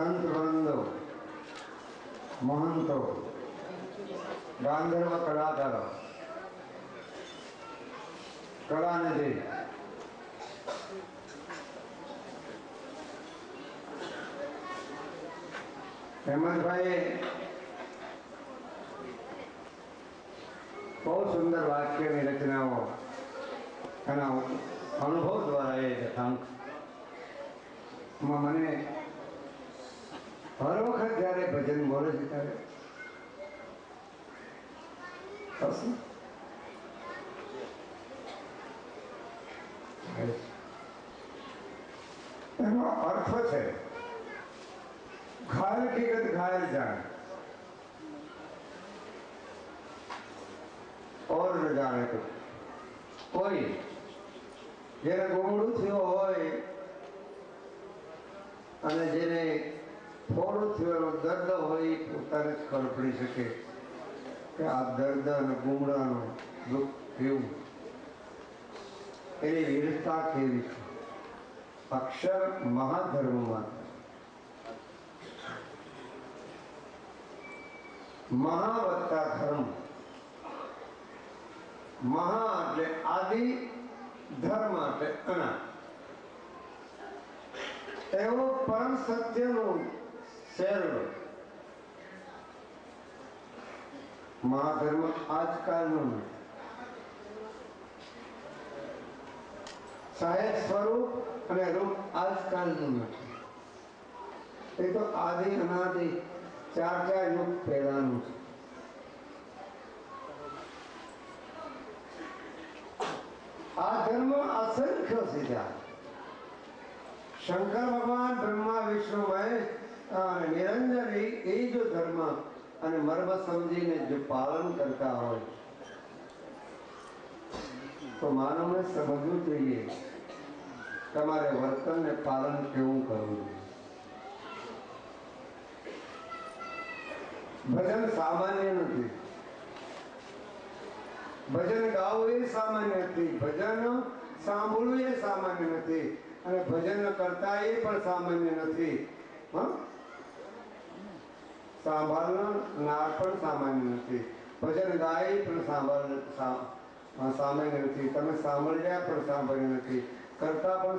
સંત વૃંદો, મહંતો, ગાંધર્વ કલાકારો, કલાનિધિ, હેમંતભાઈએ બહુ સુંદર વાક્યની રચનાઓ એના અનુભવ દ્વારા એ કથામાં મને હર વખત જ્યારે ભજન બોલે છે ત્યારે એનો અર્થ છે ઘાયલ હકીકત ઘાયલ જાણ और न जाने तो कोई જેને ગોમડું થયો હોય અને જેને ફોડું થયું દર્દ હોય એ પોતાને જ ખબર પડી શકે કે આ દર્દ અને ગુમડાનું દુઃખ કેવું, એની વીરતા કેવી છે. અક્ષર મહાધર્મમાં મહા વત્તા ધર્મ, મહા એટલે આદિ, ધર્મ એટલે અનાદ, એવો પરમ સત્યનો શેરડો મહાધર્મ આજકાલનો સાહેબ સ્વરૂપ અને રૂપ આજકાલનું નથી. એ તો આદિ અનાદિ 4 યુગ પહેલાનું છે. આ ધર્મ અસંખ્ય સીધા શંકર ભગવાન બ્રહ્મા વિષ્ણુ મહેશ અને નિરંજન એ જો ધર્મ અને મર્મ સમજીને જો પાલન કરતા હોય તો માનવને સમજવું જોઈએ તમારે વર્તનને પાલન કેવું કરવું. ભજન સામાન્ય નથી, ભજન ગાવું એ સામાન્ય નથી, ભજન સાંભળવું એ સામાન્ય નથી, અને ભજન કરતા એ પણ સામાન્ય નથી. સાંભળનાર પણ સામાન્ય નથી, ભજન ગાય પણ સામાન્ય નથી, તમે સાંભળ્યા પણ સાંભળ્ય નથી, કરતા પણ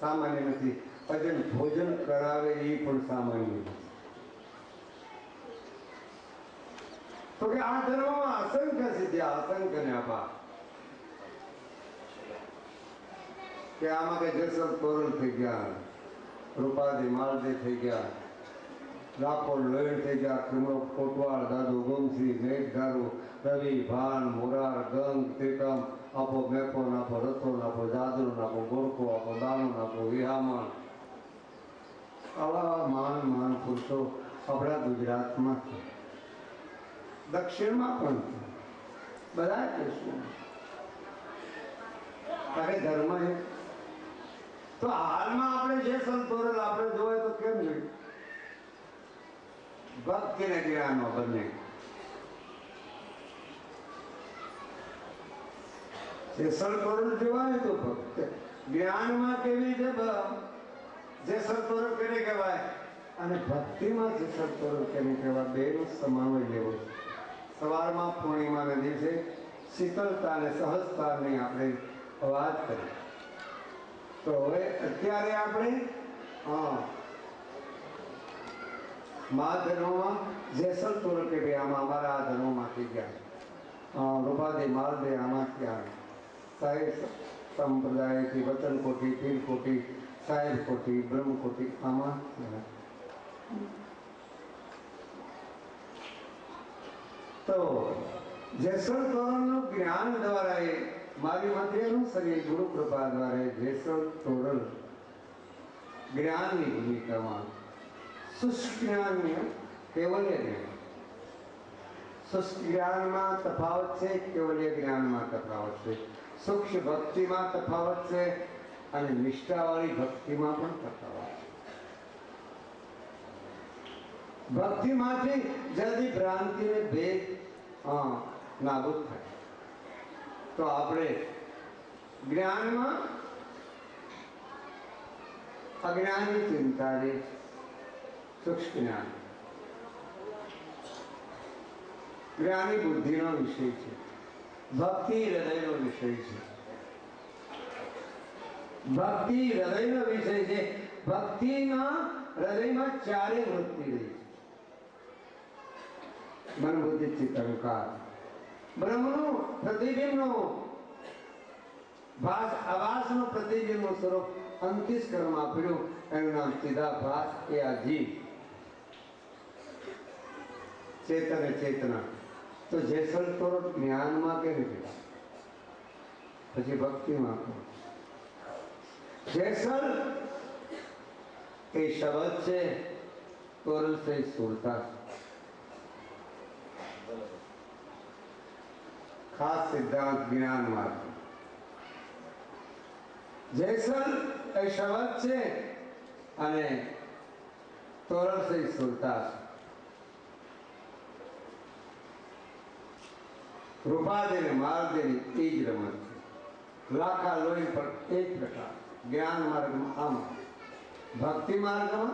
સામાન્ય નથી, ભજન ભોજન કરાવે એ પણ સામાન્ય નથી. તો કે આ ધર્મમાં અસંખ્ય સિદ્ધિયા, અસંખ્ય ન્યાપા કે આમાં કે જેસલ તોરણ થઈ ગયા, રૂપાદી માલદે થઈ ગયા, લાખો લોહીણ થઈ ગયા, કમળો કોટવાળ, દાદુ ગોમસી, મેઘધારુ, રવિ, ભાન, મોરાર, ગંગ, ત્રિકમ, આપો મેપો, નાપો રથો, નાપો જાદુ, નાપો ગોળકો, આપો દાણો, નાપો વિહામણ, આવા મહાન પુરુષો આપણા ગુજરાતમાં છે, દક્ષિણમાં પણ બધા દેશમાં. અરે ધર્મ એ તો હાલમાં આપણે જે સંતોરલ આપણે જોયે તો કેમ નહીં ભક્તિ ને જ્ઞાનમાં બંને જે સંતોરલ જોવાય તો ભક્ત જ્ઞાનમાં કેવી છે જે સંતોરલ કેને કહેવાય અને ભક્તિમાં જે સંતોરલ કેને કહેવાય, બેનો સમાવેશ લેવો છે. સવારમાં પૂર્ણિમાના દિવસે શીતળતા અને સહજતાની આપણે વાત કરી. તો હવે અત્યારે આપણે મહાધર્મમાં જેસલ તોર કે ભાઈ આમાં અમારા આ ધર્મમાંથી ગયા, રૂપાદે માલદે આમાંથી આવે, સાહેબ સંપ્રદાયથી વચનકોટી, પીરકોટી, સાહેબ કોટી, બ્રહ્મકોટી આમાં તો જેસલ તોરણનું જ્ઞાન દ્વારા એ મારી મતે અનુસરી ગુરુ કૃપા દ્વારા જેસલ તોરણ જ્ઞાનની ભૂમિકામાં શુષ્ક જ્ઞાનની કેવલ્ય જ્ઞાન, શુષ્ક જ્ઞાનમાં તફાવત છે, કેવલ્ય જ્ઞાનમાં તફાવત છે, સૂક્ષ્મ ભક્તિમાં તફાવત છે અને નિષ્ઠાવાળી ભક્તિમાં પણ તફાવત છે. ભક્તિમાંથી જલ્દી ભ્રાંતિને ભેદ નાબૂદ થાય. તો આપણે જ્ઞાનમાં અજ્ઞાનની ચિંતા રહે, સૂક્ષ્મ જ્ઞાન. જ્ઞાની બુદ્ધિનો વિષય છે, ભક્તિ હૃદયનો વિષય છે. ભક્તિ હૃદયનો વિષય છે. ભક્તિમાં હૃદયમાં ચારે વૃત્તિ રહી છે: મન બુદ્ધિ ચિત્ત અહંકાર. બ્રહ્મનું પ્રતિબિંબનું આભાસનું પ્રતિબિંબનું સ્વરૂપ અંતિસ્કરણ આપ્યું, એનું નામ ચિદાભાસ. એ આ જીવ ચેતન ચેતના. તો જેસલ તોરલ જ્ઞાનમાં કેવી છે, પછી ભક્તિમાં કરો. જેસલ એ શબ્દ છે, તોરલ છે સુરતા. ખાસ સિદ્ધાંત જ્ઞાન માર્ગ. જેસલ એ શબ્દ છે અને તોરલ છે સુરતા. રૂપાદેવી માર્ગદેવી એ જ રમત છે. લાખા લોહી પણ એક પ્રકાર. જ્ઞાન માર્ગમાં આમ, ભક્તિ માર્ગમાં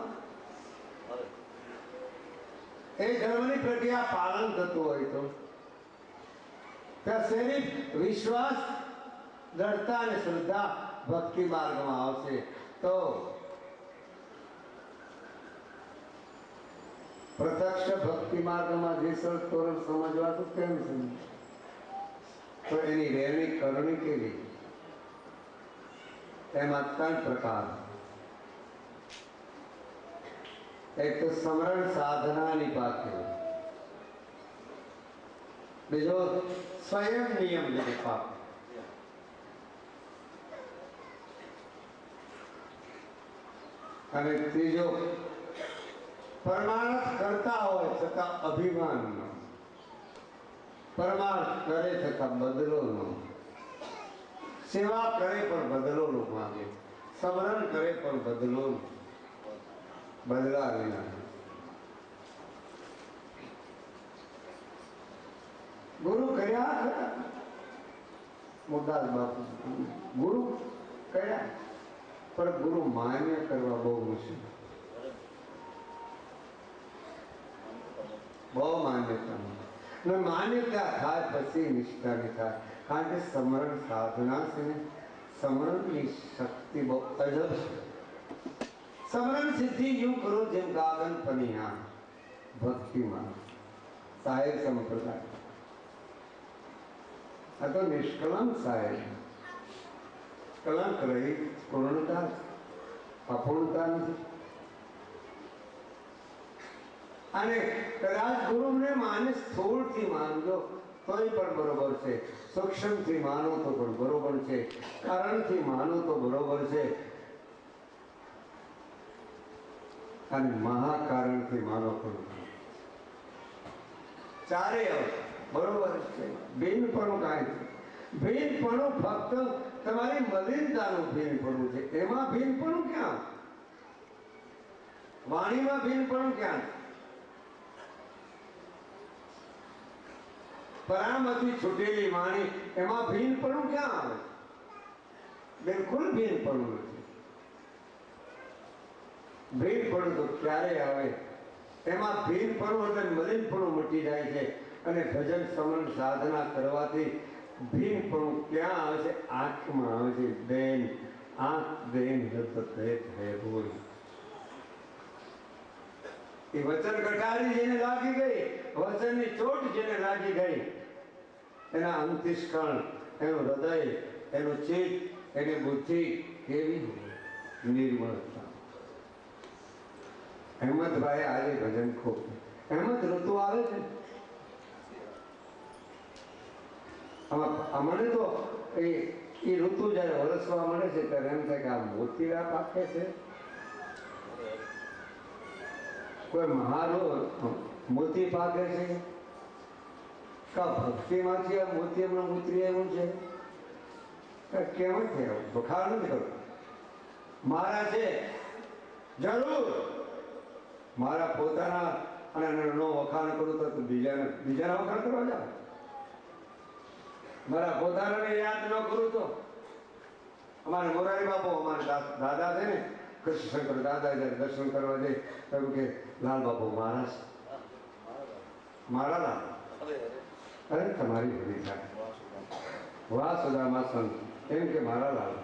એ ધર્મની પ્રક્રિયા પાલન થતું હોય તો શરીર વિશ્વાસ, દ્રઢતા અને શ્રદ્ધા ભક્તિ માર્ગમાં આવશે. તો પ્રત્યક્ષ ભક્તિ માર્ગમાં જેસલ તોરલ સમજવા તો કેમ સમજ? તો એની રહેણી કરણી કેવી? એમાં 3 પ્રકાર. એક તો સમરણ સાધનાની પાકે, બીજો સ્વયં નિયમ જેને પાપ, અને ત્રીજો પરમાર્થ કરતા હોય છતાં અભિમાન ન, પરમાર્થ કરે છતાં બદલો ન, સેવા કરે પણ બદલો ન માગે, સમરણ કરે પણ બદલો બદલા વિના. ગુરુ કર્યા ખરા, મુરદાસ બાપુ ગુરુ કર્યા, પણ ગુરુ માન્ય કરવા બહુ મુશ્કેલ, બહુ માન્યતા. માન્યતા થાય પછી નિષ્ઠા નહીં થાય, કારણ કે સમરણ સાધના છે ને, સમરણની શક્તિ બહુ અજબ છે. સમરણ સિદ્ધિ યું કરો જેમ ગાગન પનિયા. ભક્તિમાં સાહેબ સંપ્રદાય આ તો નિષ્કલંક સાહેબ, કલંક રહી પૂર્ણતા, અપૂર્ણતા નથી. અને કદાચ ગુરુને માને સ્થૂળથી માનજો તોય પણ બરોબર છે, સૂક્ષ્મથી માનો તો પણ બરોબર છે, કારણથી માનો તો બરોબર છે, અને મહાકારણથી માનો પણ ચારે બરોબર છે. ભીનપણું કાંઈ છે, ભીનપણું ફક્ત તમારી મલિનતાનું ભીનપણું છે. એમાં ભીનપણું ક્યાં? વાણીમાં ભીનપણું ક્યાં? પરામથી છૂટેલી વાણી, એમાં ભીનપણું ક્યાં આવે? બિલકુલ ભીનપણું નથી. ભીનપણું તો ક્યારે આવે? એમાં ભીનપણું એટલે મલિનપણું મટી જાય છે. અને ભજન સમરણ સાધના કરવાથી ભીનપણું ક્યાં આવે છે? આંખમાં આવે છે. બેન આંખ બેન હોય એ વચન કટારી જેને લાગી ગઈ, વચનની ચોટ જેને લાગી ગઈ, એના અંતિષ્કણ, એનું હૃદય, એનું ચિત્ત, એની બુદ્ધિ કેવી નિર્મળતા. અહેમદભાઈ આજે ભજન ખૂબ. અહેમદ ઋતુ આવે છે, મને તો એ ઋતુ જયારે વરસવા મળે છે ત્યારે એમ થાય કે આ મોતીરા પાકે છે, કોઈ મહારો મોતી પાકે છે, કા ભક્તિમાંથી આ મોતી હમણાં ઉતરી આવ્યું છે, કેમ થયા? વખાણ નથી કરું. મારા છે જરૂર, મારા પોતાના અને નો વખાણ કરું તો બીજાના વખાણ કરવા જાવ. મારા પોતાને યાદ ન કરું તો અમારે મોરારી બાપુ, અમારા દાદા છે ને, કૃષ્ણશંકર દાદા જયારે દર્શન કરવા જાય કહ્યું કે લાલ બાપુ મહારાજ મારા લાલ અરે તમારી ભરી થાય વાહ સુદામા સંત એમ કે મારા લાલ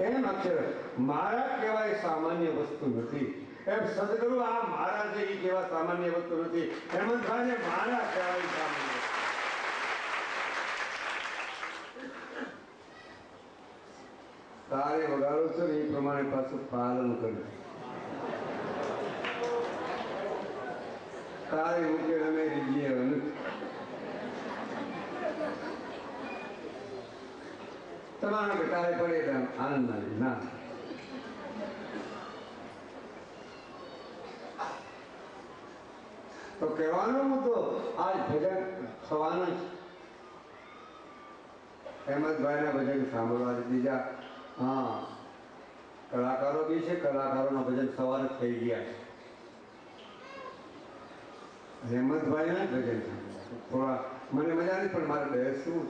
એમ અક્ષર મારા કહેવાય સામાન્ય વસ્તુ નથી એમ સદગુરુ આ મારા છે એ કેવા સામાન્ય વસ્તુ નથી હેમંતભાઈને મારા કહેવાય સામાન્ય તારે વગાડો છો ને એ પ્રમાણે પાછું પાલન કર્યું તારે મૂકે અમે રીજીએ તમારા ઘટાડે પડે તો આનંદ ના તો કહેવાનો મુદ્દો આજ ભજન થવાના જ હેમંતભાઈના ભજન સાંભળવા બીજા હા કલાકારો બી છે કલાકારોના ભજન સવાર થઈ ગયા છે હેમંતભાઈના જ ભજન થોડા મને મજા નહીં પણ મારે ડર શું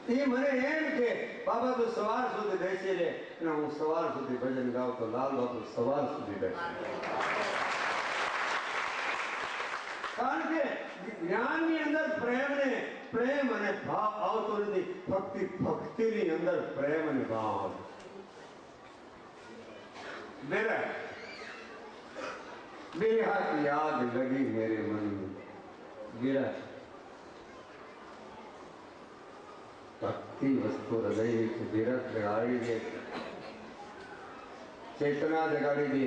છે એ મને એમ કે બાબા તો સવાર સુધી બેસી રે અને હું સવાર સુધી ભજન ગાઉં તો લાલ બાપુ સવાર સુધી બેસે કારણ કે જ્ઞાનની અંદર પ્રેમ અને ભાવ આવતો નથી ભક્તિની અંદર પ્રેમ અને ભાવ આવતો मेरा बेहद याद लगी मेरे मन में गिरा भक्ति वस्तु हृदय विरत जगाड़ी दे चेतना जगाड़ी दे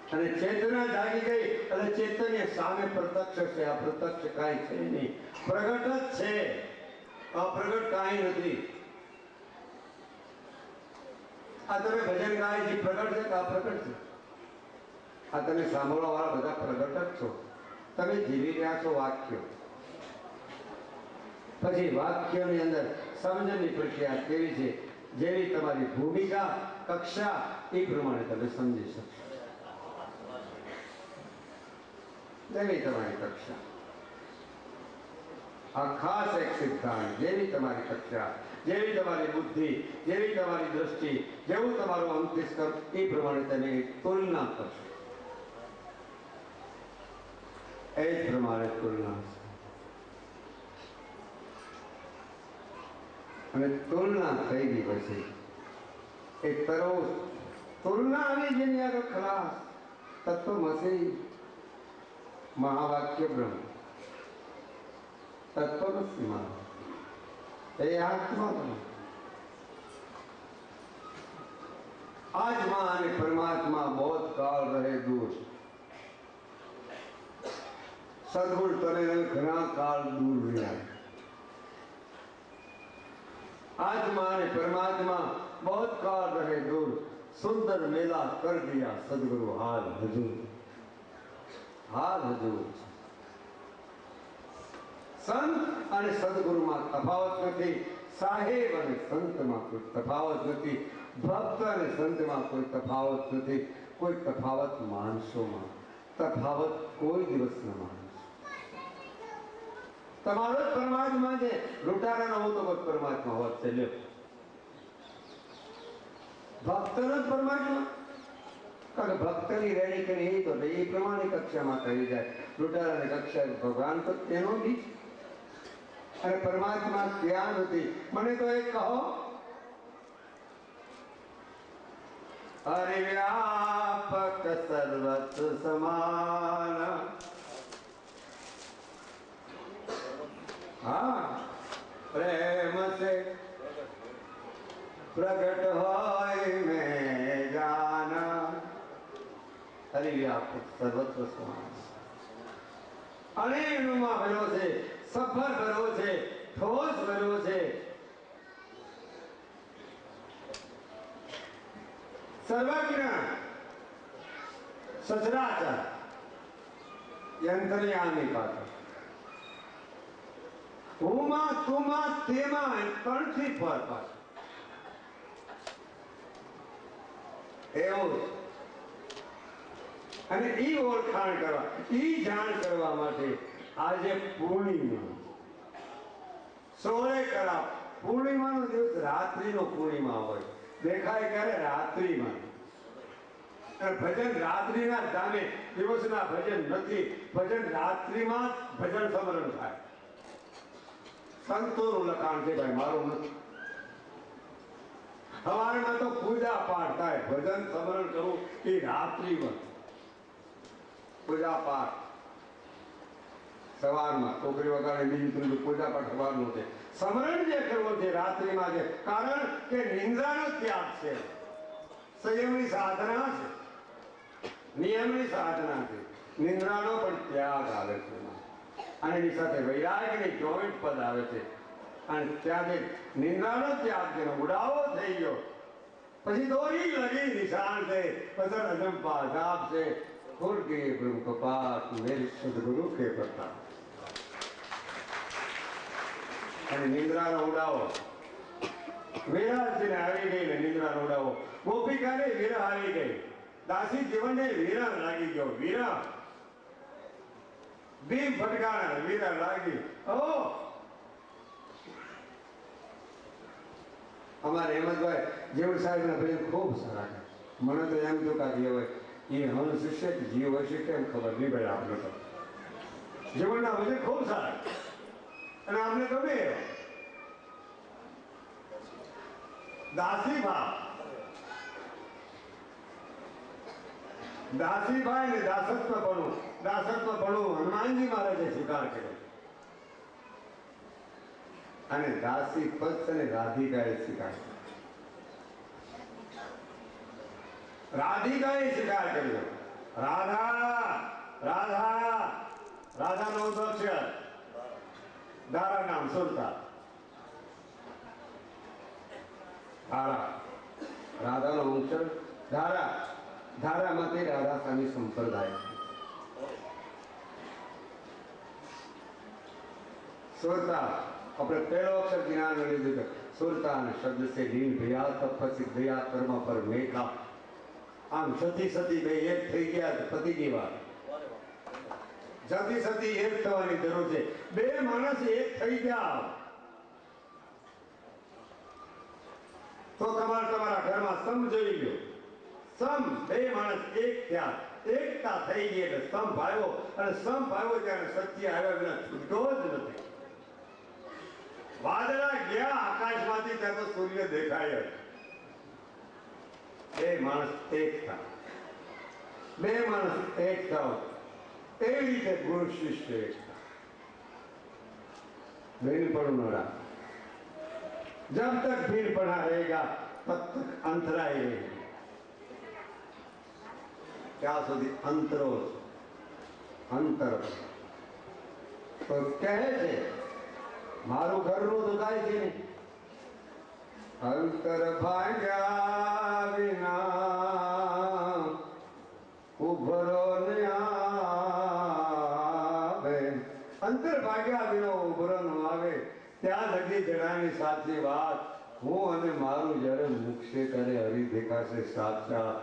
અને ચેતના જાગી ગઈ અને ચેતન્ય સામે પ્રત્યક્ષ છે અપ્રત્યક્ષ કાંઈ છે નહીં પ્રગટ જ છે અપ્રગટ કાંઈ નથી આ તમે ભજન ગાય છે પ્રગટ છે કે અપ્રગટ છે આ તમે સાંભળવા વાળા બધા પ્રગટ જ છો તમે જીવી રહ્યા છો વાક્યો પછી વાક્યની અંદર સમજણની પ્રક્રિયા કેવી છે જેવી તમારી ભૂમિકા કક્ષા એ પ્રમાણે તમે સમજી શકશો જેવી તમારી કક્ષા આ ખાસ એક સિદ્ધાંત જેવી તમારી કક્ષા જેવી તમારી બુદ્ધિ જેવી તમારી દ્રષ્ટિ જેવું તમારું અંતસ્કર એ પ્રમાણે તમે તુલના કરશો એ જ પ્રમાણે તુલના અને તુલના થઈ ગઈ પછી એક તરફ તુલના આવી જેની આગળ ખલાસ તત્વમસી महावाक्य ब्रह्म तत्वमसि ए आत्मा आत्मा અને પરમાત્મા बहुत काल रहे दूर सदगुरु तने घना काल दूर રહ્યા आत्मा ने परमात्मा बहुत काल रहे दूर सुंदर मेला कर दिया सदगुरु हाल हजूर हाल हजूर संत અને સદગુરુમાં તફાવત નથી સાહેબ અને સંતમાં કોઈ તફાવત નથી ભક્ત અને સંતમાં કોઈ તફાવત નથી કોઈ તફાવત માણસોમાં તફાવત કોઈ દિવસ ન માણસો તમારો જ પરમાત્મા છે લૂંટારાનો હું તો કોઈ પરમાત્મા હોત છે લ્યો ભક્તનો જ પરમાત્મા કારણ ભક્તની રેણી કરી એ તો એ પ્રમાણે કક્ષામાં કહી જાય લૂંટારાની કક્ષા ભગવાન તો તેનો બી અને પરમાત્મા ક્યાં નથી મને તો એક કહો હરિ વ્યાપક સર્વત્ર સમાન हाँ प्रेम से प्रकट होय में जाना हरिव्यापक सर्वत्र समान अनेनुमा भरो છે સફર ભરો છે ઠોસ ભરો છે સર્વજ્ઞ સચરાચર યંત્રયામી પાત્ર હુંમાં તુમાં તેમાં કણથી ફર પાછું એવું અને ઈ ઓળખાણ કરવા ઈ જાણ કરવા માટે આજે પૂર્ણિમા 16 કળા પૂર્ણિમાનો દિવસ રાત્રિનો પૂર્ણિમા હોય, દેખાય ક્યારે રાત્રિમાં. અને ભજન રાત્રિના જ ધામે, દિવસના ભજન નથી. ભજન રાત્રિમાં જ ભજન સમરણ થાય. સંતોનું લખાણ છે ભાઈ, મારું નથી. સવારમાં તો પૂજા પાઠ થાય, ભજન સમરણ કરવું એ રાત્રિમાં. પૂજા પાઠ સવારમાં છોકરી વગાડે, બીજું ત્રીજું પૂજા પાઠ સવારનું છે. સમરણ જે કરવો છે રાત્રિમાં છે, કારણ કે નિંદ્રાનો ત્યાગ છે, સંયમની સાધના છે, નિયમની સાધના છે. નિંદ્રાનો પણ ત્યાગ આવે છે અને એની સાથે વૈરાગ્યની જોઈન્ટ પદ આવે છે. અને ત્યાં નિંદ્રાનો ત્યાગ જેનો ઉડાવો થઈ ગયો, પછી દોરી લગી નિશાન છે, પછી અજંપા જાપ છે, ખુલ ગઈ બ્રહ્મ કપાટ મેરે સદગુરુ કે પ્રતાપ. અને નિંદ્રાનો ઉડાવો વિરાજને આવી ગઈ ને, નિંદ્રાનો ઉડાવો ગોપિકાને વિરહ આવી ગઈ, દાસી જીવનને વિરહ લાગી ગયો. વિરહ બીમ ફટકાણા, વિરહ લાગી. અમારે હેમંતભાઈ જેવડ સાહેબના ભજન ખૂબ સારા છે. મને તો એમ તો કાઢી હોય એ હંસ છે કે જીવ હશે કેમ ખબર નહીં ભાઈ. આપણે તો જીવનના ભજન ખૂબ સારા અને આપણે ગમે એવા દાસી ભાવ, દાસીભાઈ ને દાસત્વ પણ હનુમાનજી મહારાજે સ્વીકાર કર્યો. અને દાસી પદ અને રાધિકાએ સ્વીકાર કર્યો. રાધિકાએ સ્વીકાર કર્યો. રાધા રાધા રાધાનો અક્ષર, દારા નામ સુરતા. ધારા રાધાનો અક્ષર ધારા, ધારામાંથી રાધા સ્વામી સંપ્રદાય. સુરતા આપણે પહેલો અક્ષર જ્ઞાન લીધું. સુરતા શબ્દ से लीन भैया तब પછી ગયા કર્મ પર મેઘા. આમ સતી સતી બે એક થઈ ગયા પતિની વાત. જતી સતી એક થવાની જરૂર છે. બે માણસ એક થઈ ગયા તો તમારા ઘરમાં સમ જોઈ ગયો. સમ બે માણસ એક થયા, એકતા થઈ ગઈ એટલે સ્તંભ આવ્યો. અને સ્તંભ આવ્યો ત્યારે સત્ય આવ્યા વિના છૂટકો જ નથી. વાદળા ગયા આકાશમાંથી ત્યાં તો સૂર્ય દેખાય. બે માણસ એક થા, બે માણસ એક થાવ. એવી રીતે ગુરુ શિષ્ય એક થા. ભીનપણું ન રાખ. जब तक भीड़पणा रहेगा तब तक अंतराय रहेगी. ત્યાં સુધી અંતરો અંતર તો કહે છે મારું ઘરનું તો થાય છે ને. અંતર ભાગ્યા વિના ઉભરો ને આવે. અંતર ભાગ્યા વિના ઉભરો ન આવે ત્યાં લગી જણાની સાચી વાત. હું અને મારું જયારે મુખશે ત્યારે હરિ દેખાશે સાચા.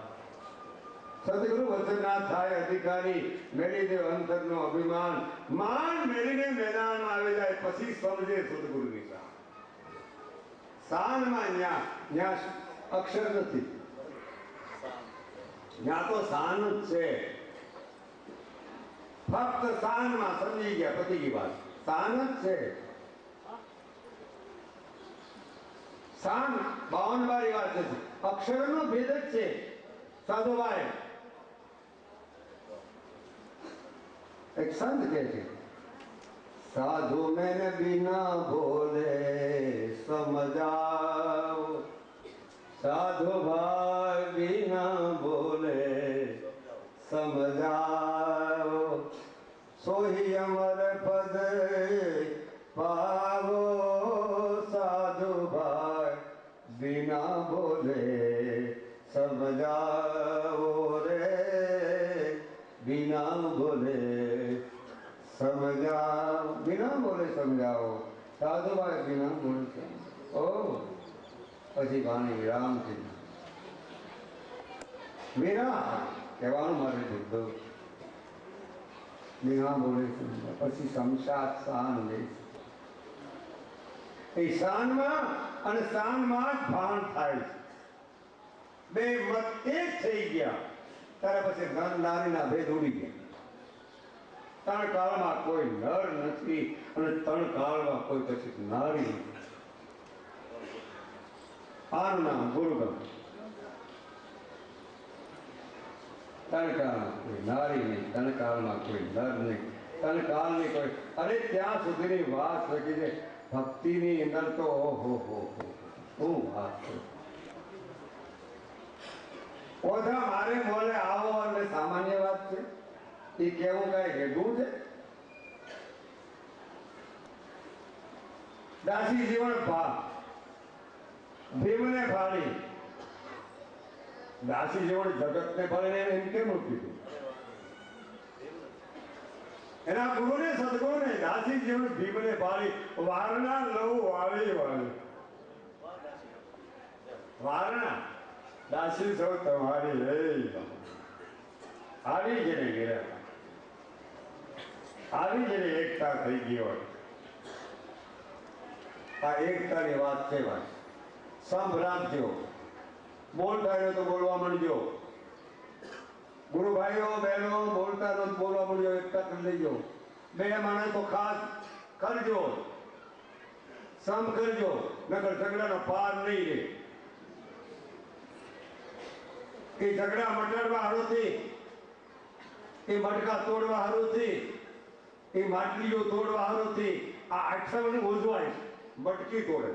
સદગુરુ વચના થાય અધિકારી, મેળી દે અંતરનો અભિમાન. માન મેળીને મેદાનમાં આવી જાય પછી સમજે સદગુરુની શાન. શાનમાં ન્યા અક્ષર નથી, ન્યા તો શાન જ છે. ફક્ત શાનમાં સમજી ગયા પતી ગઈ વાત. શાન જ છે. શાન 52 વાળી વાત છે. અક્ષરનો ભેદ જ છે. સાધુભાઈ एक संत कहते साधु मैंने बिना बोले समझाओ. साधु भाई बिना बोले समझाओ. सोही अमर पद पावो. साधु भाई बिना बोले समझाओ रे. बिना बोले समझाओ. बिना बोले समझाओ. साधुभाई बिना बोले समझाओ. ओ પછી વાણી વિરામ થઈ. વિરામ કહેવાનું મારે બુદ્ધો બિના બોલે સમજાવ. પછી સમસાત શાન લે. એ શાનમાં અને શાનમાં જ ભાન થાય છે. બે મત એક થઈ ગયા ત્યારે પછી નર નારીના ભેદ ઉડી ગયા. ત્રણ કાળમાં કોઈ નર નથી અને ત્રણ કાળમાં કોઈ પછી નારી નથી. આનું નામ ગુરુગમ. ત્રણ કાળમાં કોઈ નારી નહીં, ત્રણ કાળમાં કોઈ નર નહીં, ત્રણ કાળની કોઈ. અરે ત્યાં સુધીની વાત લખી છે ભક્તિની અંદર તો ઓહો હો શું વાત છે. ઓછા મારે બોલે આવો અને સામાન્ય વાત છે એ કેવું કઈ હેઠું છે. દાસી જીવન ભીમને ફાળી, દાસી જીવન જગતને ફાળીને એમ કેમ કીધું? એના ગુરુને સદગુરુને દાસી જીવન ભીમને ફાળી વારણા લવ વાળી વાળી વારણા દાસી સૌ તમારી આવી જને ઘેર આવી જને એકતા થઈ ગઈ હોય. આ એકતાની વાત છે. વાત સંભળાવજો, બોલતા તો બોલવા માંડજો. ગુરુ ભાઈઓ બહેનો બોલતા તો બોલવા માંડજો, એકતા કરી લેજો. બે માણસ તો ખાસ કરજો, સમ કરજો, નકર ઝઘડાનો પાર નહીં રહે. એ ઝઘડા મટાડવા હારોથી, એ મટકા તોડવા હારોથી, એ માટલીઓ તોડવા હારોથી આ આઠસાવનું ઉજવાય મટકી તોડે.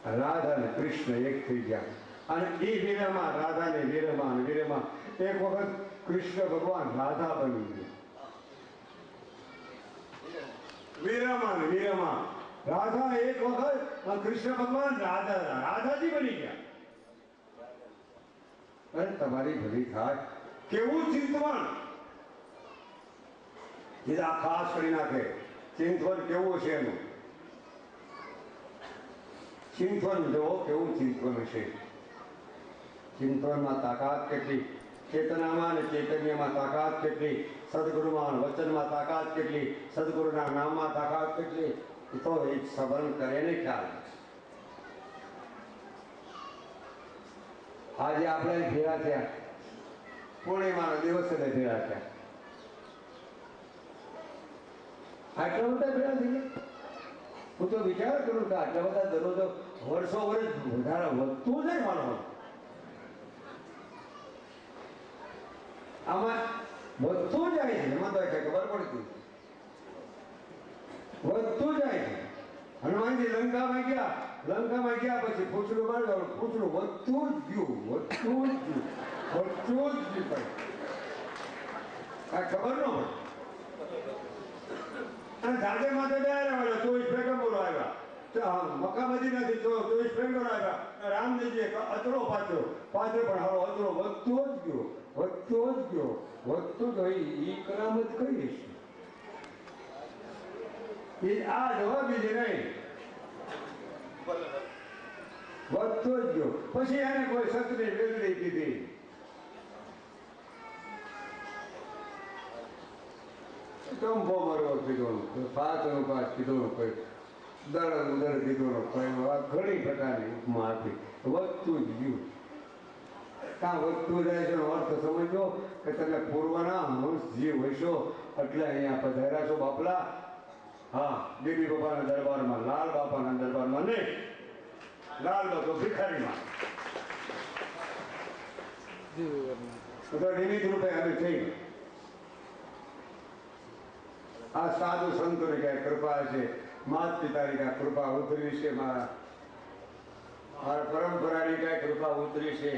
રાધા અને કૃષ્ણ એક થઈ ગયા અને એ વીરમાં રાધા ને વીરમાં વીરમાં એક વખત કૃષ્ણ ભગવાન રાધા બની ગયા. વીરમાં વીરમાં રાધા એક વખત કૃષ્ણ ભગવાન રાધા રાધાજી બની ગયા. અરે તમારી ભલી થાય કેવું ચિંતવન જીદા ખાસ કરી નાખે. ચિંતવન કેવું છે એનું ચિંતવન જો કેવું ચિંતવન હશે. ચિંતવનમાં તાકાત કેટલી, ચેતનામાં અને ચૈતન્યમાં તાકાત કેટલી, સદગુરુમાં વચનમાં તાકાત કેટલી, સદગુરુના નામમાં તાકાત કેટલી, એ તો એ સબંધ કરે ને ખ્યાલ. આજે આપણે ભેગા થયા, પૂર્ણિમાના દિવસે ભેગા થયા. આટલા બધા ભેગા થઈ ગયા. હું તો વિચાર કરું કે આટલા બધા દરરોજ વર્ષો વર્ષ વધારે વધતું જાય માનો. આમાં વધતું જાય છે, એમાં તો ખબર પડતી વધતું જાય છે. હનુમાનજી લંકામાં ગયા પછી પૂછડું માર્યું, પૂછડું વધતું જ ગયું, વધતું જ ગયું, વધતું જ ગયું. આ ખબર ન પડે. અને જાતે માથે બે આવ્યા 24 પેગમ્બરો આવ્યા, મક્કામદી નથી 24 પેગમ્બરો આવ્યા. રામજીએ અચરો પાછો પણ હારો અચરો વધતો જ ગયો, વધતો જ ગયો, વધતો જ. એ કરામત કઈ છે? એ આ જવાબ છે નહીં, વધતો જ ગયો. પછી એને કોઈ સત્રી વેગળી કીધી. કંભો મરવો કીધો, પાછળ પાછ કીધો, કોઈ દળ ઉદર કીધો, ઘણી પ્રકારની ઉપમા આપી. વધતું જ ગયું. કાં વધતું જાય છે અર્થ સમજો કે તમે પૂર્વના હંસ જીવ હશો એટલે અહીંયા પધાર્યા છો બાપલા. હા, બીબી બાપાના દરબારમાં, લાલ બાપાના દરબારમાં નહીં, લાલ બાપા ભિખારીમાં. તો નિમિત્ત રૂપે આવી થઈ. આ સાધુ સંતોની કઈ કૃપા છે, માતા પિતાની કઈ કૃપા ઉતરી છે, મારા પરંપરાની કઈ કૃપા ઉતરી છે,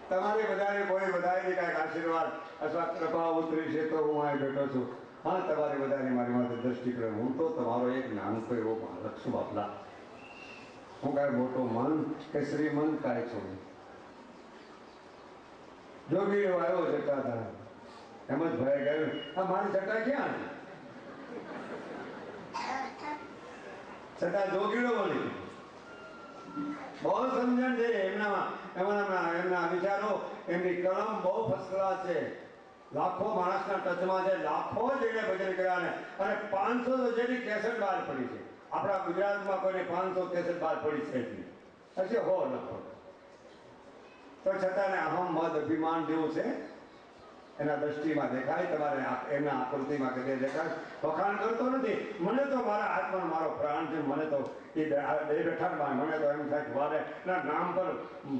તમારે બધાને કોઈ બધાની કઈક આશીર્વાદ અથવા કૃપા ઉતરી છે તો હું અહીં બેઠો છું. હા, તમારે બધાની મારી માથે દ્રષ્ટિક્રમ. હું તો તમારો એક નાનકો એવો બાળક છું બાપલા. હું કાંઈ મોટો મન કે શ્રીમંત કાંઈ છું. જોગી આવ્યો જટા થાય એમ જ ભય ગયું. આ મારી જટા ક્યાં છે? છતાં જોગીડો બોલી બહુ સમજણ છે એમનામાં. એમના વિચારો, એમની કલમ બહુ ફર્સ્ટ ક્લાસ છે. લાખો માણસના ટચમાં છે, લાખો જેને ભજન કર્યા ને, અને 500 જેટલી કેસેટ બહાર પડી છે. આપણા ગુજરાતમાં કોઈને 500 કેસેટ બહાર પડી છે જ નહીં. હશે હો લખો તો છતાં અહમ મદ અભિમાન જેવું છે એના દ્રષ્ટિમાં દેખાય, તમારે એમના આકૃતિમાં કદે દેખાય. વખાણ કરતો નથી. મને તો મારા આત્મા મારો પ્રાણ છે. મને તો એ બે બેઠકમાં મને તો એમ થાય કે વારે એના નામ પર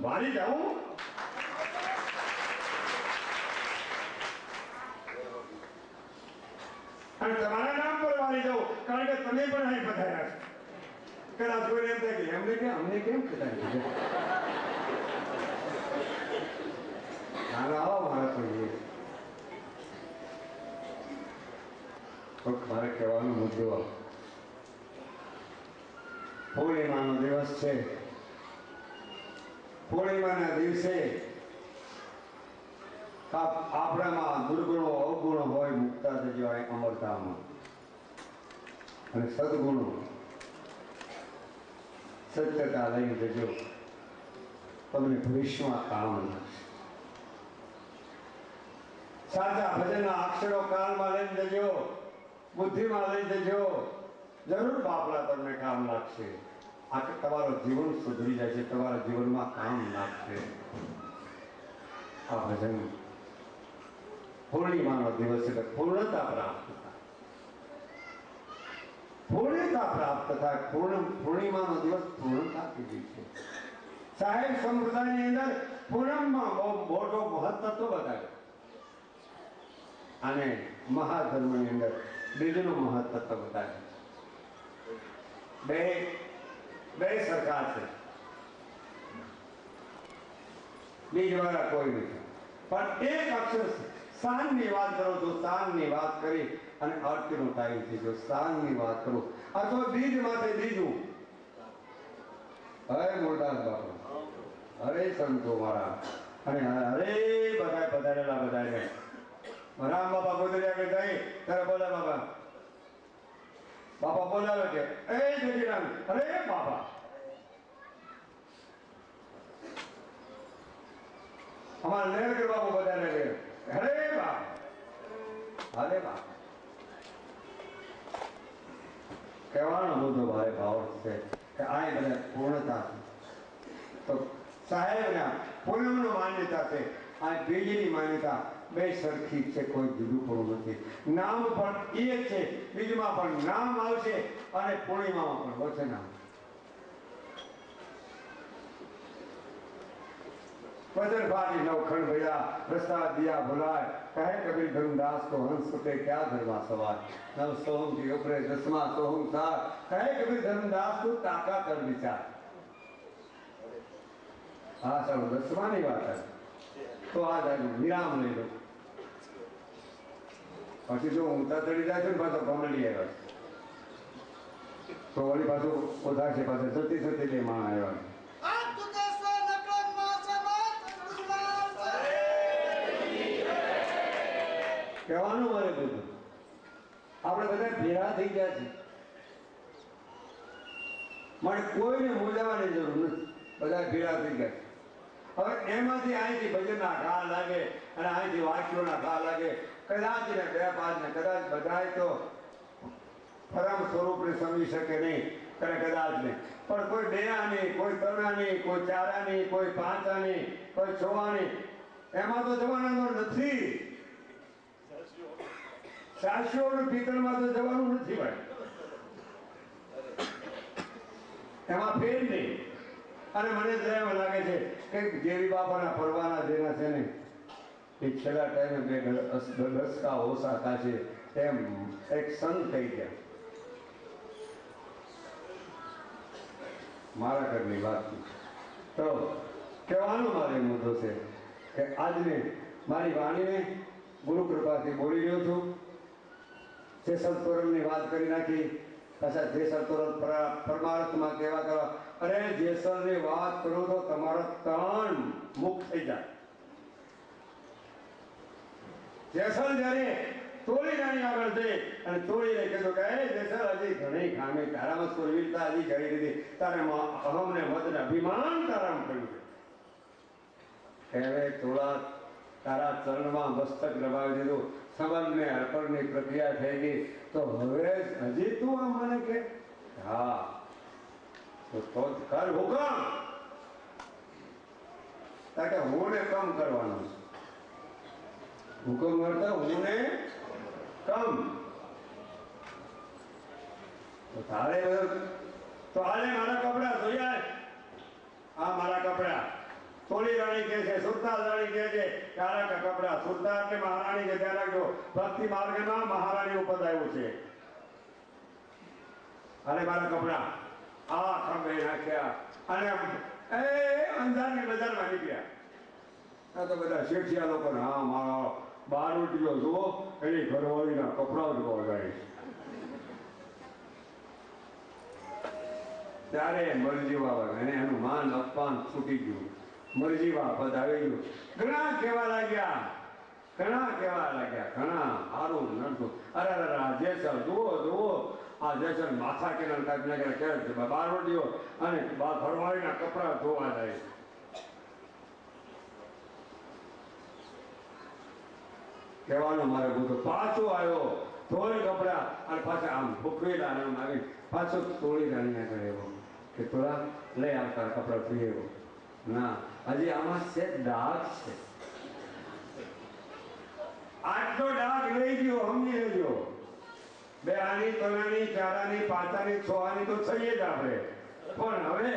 ભારી જાઉં. અને તમારા નામ પર વારી જાઉં, કારણ કે તમે પણ અહીં પધાર્યા છો. કદાચ કોઈ એમ થાય કે એમને કે અમને કેમ પધાર્યા? મારે તો મારે કહેવાનો મુદ્દો પૂર્ણિમાનો દિવસ છે. પૂર્ણિમાના દિવસે આપણામાં દુર્ગુણો અવગુણો હોય મુક્તા થજો અમરતામાં, અને સદગુણો સત્યતા લઈને જજો, તમને ભવિષ્યમાં કામ લાગશે. સાચા ભજનના અક્ષરો કાનમાં લઈને જજો, બુદ્ધિમાં લઈને જજો, જરૂર બાપલા તમને કામ લાગશે. આ તમારો જીવન સુધરી જાય છે, તમારા જીવનમાં કામ લાગશે આ ભજન. પૂર્ણિમાનો દિવસ એટલે પૂર્ણતા પ્રાપ્ત થાય, પૂર્ણતા પ્રાપ્ત થાય. પૂર્ણિમાનો દિવસ પૂર્ણતા કીધી છે. સાહેબ સંપ્રદાયની અંદર પૂનમમાં બહુ મોટો મહત્વ બતાવ્યો, અને મહાધર્મની અંદર બીજનું મહત્વ બતાવ્યું. બે સરકાર છે, બીજ વાળા કોઈ નથી. પણ એક અક્ષર સાંજની વાત કરો તો સાંજની વાત કરી અને આરતીનો ટાઈમ થઈ ગયો. સાંજની વાત કરું અથવા બીજ માટે બીજું. હરે મુરદાસ બાપુ, હરે સંતો મારા, અને હરે બધા પધારેલા બધાને રામ બાપા ગોદરિયા કે જાય ત્યારે બોલા બાપા, બાપા બોલાવે કે એ જગીરામ, અરે બાપા. અમારા લેરકર બાપુ બધાને કે અરે બાપ, અરે બાપ. કહેવાનો મુદ્દો ભારે ભાવ છે કે આ બધા પૂર્ણતા તો સાહેબના પૂનમનો માન્યતા છે, આ બીજની માન્યતા બે સરખી છે, કોઈ જુદું પણ નથી. નામ પણ એ જ છે, બીજમાં પણ નામ આવશે અને પૂર્ણિમામાં પણ વચન આવશે. वजन भारी नौखंड भैया रस्ता दिया भुलाए, कहे कबीर धर्मदास को हंस पे क्या धर्मा सवार, नव सोहम की उपरे दसमा सोहम था, कहे कबीर धर्मदास को ताका कर विचार. हाँ चलो 10મી વાત है તો આ જાય વિરામ લઈ લો. પછી જો ઊંચા ચડી જાય છે ને પાછો કમળી આવ્યા તો વળી પાછું ઓછા છે, પાછળ સતી સતી બે માણ આવ્યા. કહેવાનું મારે બધું આપણે બધા ભેગા થઈ ગયા છે, મારે કોઈને મૂંઝાવાની જરૂર નથી, બધા ભેગા થઈ ગયા છે. હવે એમાંથી અહીંથી ભજનના ઘા લાગે અને અહીંથી વાક્યોના ઘા લાગે, કદાચ ને બે પાંચ ને કદાચ બધાય તો પરમ સ્વરૂપને સમજી શકે નહીં, કદાચ નહીં, પણ કોઈ બેયાની, કોઈ તરણાની, કોઈ ચારાની, કોઈ પાંચાની, કોઈ છોવાની, એમાં તો જવાનો નથી. સાચીઓનું પિત્તળમાં તો જવાનું નથી ભાઈ, એમાં ફેર નહીં. અને મને તો એમ લાગે છે કે જેવી બાપાના પરવાના જેના છે ને એ છેલ્લા ટાઈમે બે દસકા ઓછા થશે એમ એક સંત થઈ ગયા. મારા ઘરની વાત તો કહેવાનો મારે મુદ્દો છે કે આજને મારી વાણીને ગુરુ કૃપાથી બોલી રહ્યો છું. જે સત્તોરણની વાત કરી નાખી, પાછા જે સત્તોરણ પરમાર્થમાં કહેવા કરવા, અરે જેસરની વાત કરો તો તમારો તન મુક્ત થઈ જાય. જેસલ જયારે તોડીનાની આગળ જઈ અને તોડીને કીધું કે જેસલ હજી ઘણી ખામી તારામાં સુરવીરતા હજી ઘણી દીધી, તારે અહમ ને મદ ને અભિમાન તારામાં કર્યું છે. હવે થોડા તારા ચરણમાં મસ્તક રમાવી દીધું, સંબંધને અર્પણની પ્રક્રિયા થઈ ગઈ, તો હવે હજી તું આ મને કે હા તો કર હુકમ. કારણ કે હું ને કમ કરવાનો છું. હુકમ કરતા હું ને કમ. તો તારે તો હાલે મારા કપડા ધોયા, આ મારા કપડા. તોલી રાણી કહે છે, સુરતાલ રાણી કહે છે કે આ કપડા. સુરતા એટલે મહારાણી છે, ધ્યાન રાખજો. ભક્તિ માર્ગમાં મહારાણી ઉપદ આવ્યું છે. અને મારા કપડા આ ખંભે નાખ્યા અને એ અંધારની બજારમાં નીકળ્યા. આ તો બધા શેઠિયા લોકો હા મારા બારોટીઓ જુઓ, એની ઘરવાળીના કપડા જોવા જાય છે. ત્યારે મરજી બાબા અને એનું માન અપમાન છૂટી ગયું. મરજી પદ આવી ગયું. ઘણા કહેવા લાગ્યા, ઘણા સારું નડતું. અરે જેસર જુઓ આ જેસર માથા કેનાલ કાઢી નાખે બારોટીઓ અને ઘરવાળીના કપડા ધોવા જાય. કહેવાનો મારે બધું પાછો આવ્યો, ધોઈ કપડા અને પાછા આમ ભૂખવેલા આવી પાછો તોડી રાણી આગળ એવો કે થોડા લઈ આવતા કપડા ધોઈ એવો. ના, હજી આમાં છે ડાઘ છે. આટલો ડાઘ લઈ ગયો, સમજી લેજો. બે આની, ત્રણની, ચારાની, પાંચાની, છ આની તો થઈએ જ આપણે, પણ હવે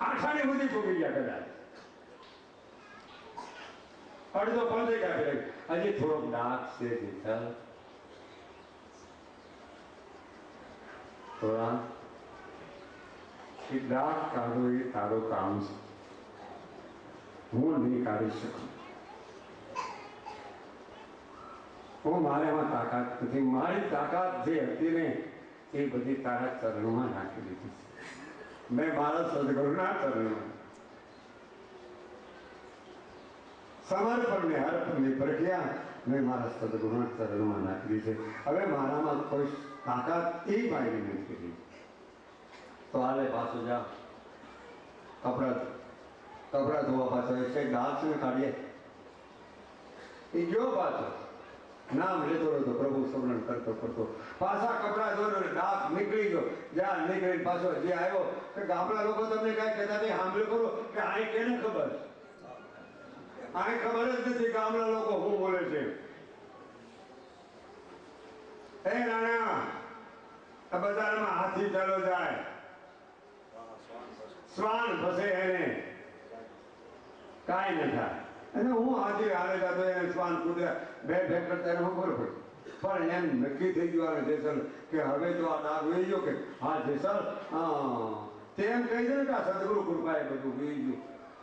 આઠાની સુધી ભૂગી ગયા કદાચ. અડધો પંદે કાપી હજી થોડોક ડાઘ છે. દીધા થોડા ડાઘ કાઢો એ તારું કામ છે, હું નહીં કાઢી શકું. હું મારે એમાં તાકાત નથી. મારી તાકાત જે હતી ને એ બધી તારા ચરણમાં નાખી દીધી છે. મેં મારા સદગુરુના ચરણમાં સમર્પણને અર્પણની પ્રક્રિયા મેં મારા સદગુરુના ચરણમાં નાખી છે. હવે મારામાં કોઈ તાકાત એ મારી નથી. તો હાલે પાછું જા, કપડા ધોવા પાછો છે. દાંત ને કાઢીએ એ ગયો પાછો, નામ લેતો રહેતો, પ્રભુ સ્મરણ કરતો પાછા કપડા ધોયો, દાંત નીકળી ગયો. જ્યાં નીકળીને પાછો જે આવ્યો કે ગામડા લોકો તમને કઈ કહેતા નહીં, સાંભળ્યું કરો કે આને કેને ખબર, આને ખબર જ નથી ગામડા લોકો શું બોલે છે. હે નાના, આ બજારમાં હાથી ચાલો જાય, શ્વાન ફસે એને કાંઈ ન થાય. અને હું હાથી હારે જતો એને શ્વાન કૂદ્યા બે કરતા એને ખબર પડી. પણ એમ નક્કી થઈ ગયું આવે જેસલ કે હવે તો આ ડાઘ વહી ગયો કે હા જેસલ તેમ કહી દે ને કે આ સદગુરુ કૃપાએ બધું વહી ગયું.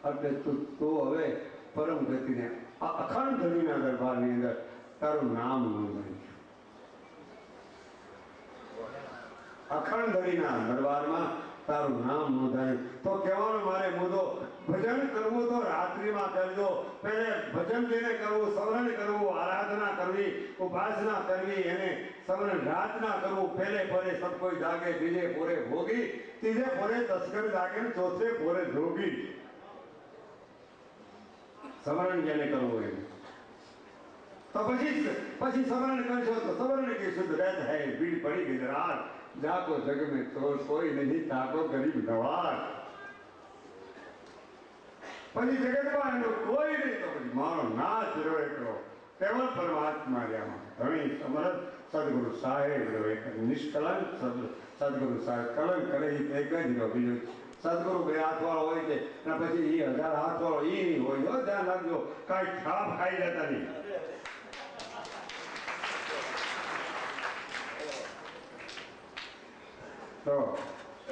એટલે તું હવે પરમ ગતિને આ અખંડ ધણીના દરબારની અંદર તારું નામ નોંધાય. અખંડ ધણીના દરબારમાં તારું નામ નોંધાયું. તો કહેવાનો મારે મુદ્દો, ભજન કરવું તો રાત્રિમાં કરજો. પહેલે ભજન જેને કરવું, સ્મરણ કરવું, આરાધના કરવી, ઉપાસના કરવી, એને સ્મરણ રાતના કરવું. પહેલે પોરે સબ કોઈ જાગે, બીજે પોરે ભોગી, ત્રીજે પોરે તસ્કર જાગે, ચોથે પોરે જોગી. સ્મરણ જેને કરવું એને તો પછી સ્મરણ કરશો તો સ્મરણ की शुद्ध रहत है, भीड़ पड़ी गई रात, जाको जग में तो कोई नहीं, ताको गरीब गवार. પછી જગતમાં એનો કોઈ નહીં, તો પછી મારો નાશ રહ્યો એકલો, કેવળ પરમાત્મા રહ્યામાં ધણી સમર્થ સદગુરુ સાહેબ રહ્યો એક નિષ્કલંક સદગુરુ સાહેબ. કલંક કરે એ એક જ રહ્યો, બીજું સદગુરુ બે હાથવાળો હોય છે અને પછી એ 1000 હાથવાળો એ નહીં હોય. ધ્યાન રાખજો, કાંઈ છાપ ખાઈ જતા નહીં. તો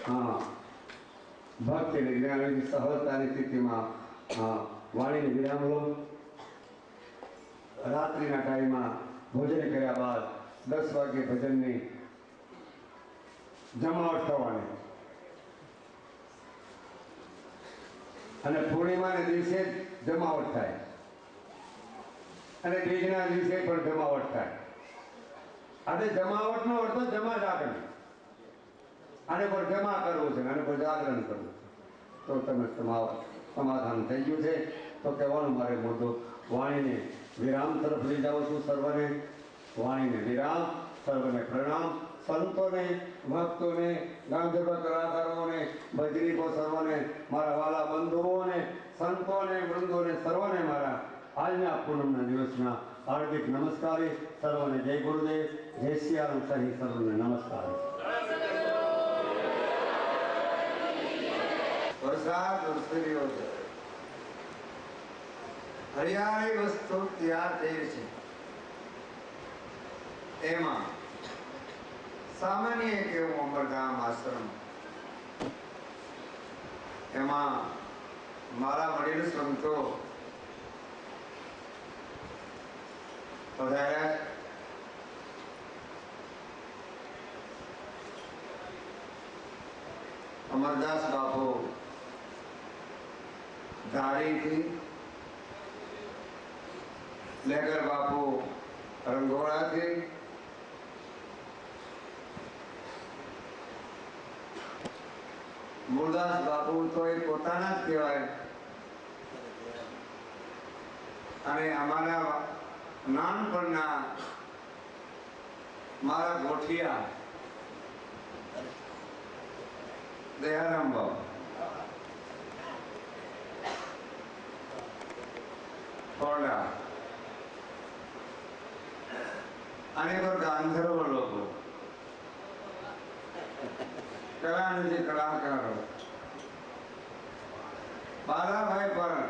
હા, ભક્તિ જ્ઞાનની સહજતાની સ્થિતિમાં વાણીને વિરામ લો. રાત્રિના ટાઈમમાં ભોજન કર્યા બાદ 10 વાગે ભજનની જમાવટ થવાની અને પૂર્ણિમાના દિવસે જમાવટ થાય અને બીજના દિવસે પણ જમાવટ થાય. અને જમાવટનો અર્થ જમા જાગરણ. આને પર જમા કરવું છે, આને પર જાગરણ કરવું છે. તો તમે સમાધાન થઈ ગયું છે. તો કહેવાનું મારે મુદ્દો વાણીને વિરામ તરફ લઈ જાઉં છું. સર્વને વાણીને વિરામ, સર્વને પ્રણામ. સંતોને, ભક્તોને, ગાંધર્વ કલાકારોને, ભજનીકો સર્વને, મારા વાલા બંધુઓને, સંતોને, વૃંદોને સર્વને મારા આજના પૂનમના દિવસના હાર્દિક નમસ્કાર. સર્વને જય ગુરુદેવ, જય સિયારામ સહી સર્વને નમસ્કાર. વરસાદ વરસી રહ્યો છે, હરિયાળી વસ્તુ તૈયાર થઈ છે. એમાં સામાન્ય એક એવું અમરધામ આશ્રમ, એમાં મારા વડીલ સંતો પધાર્યા. અમરદાસ બાપુ ધારીથી, લેકર બાપુ રંગોળાથી, મૂળદાસ બાપુ તો એ પોતાના જ કહેવાય. અને અમારા નાનપણના મારા ગોઠિયા દયારામ બાપુ, થોડા અને ગાંધર્વ લોકો, કલાનિધિ કલાકારો, બાલાભાઈ પણ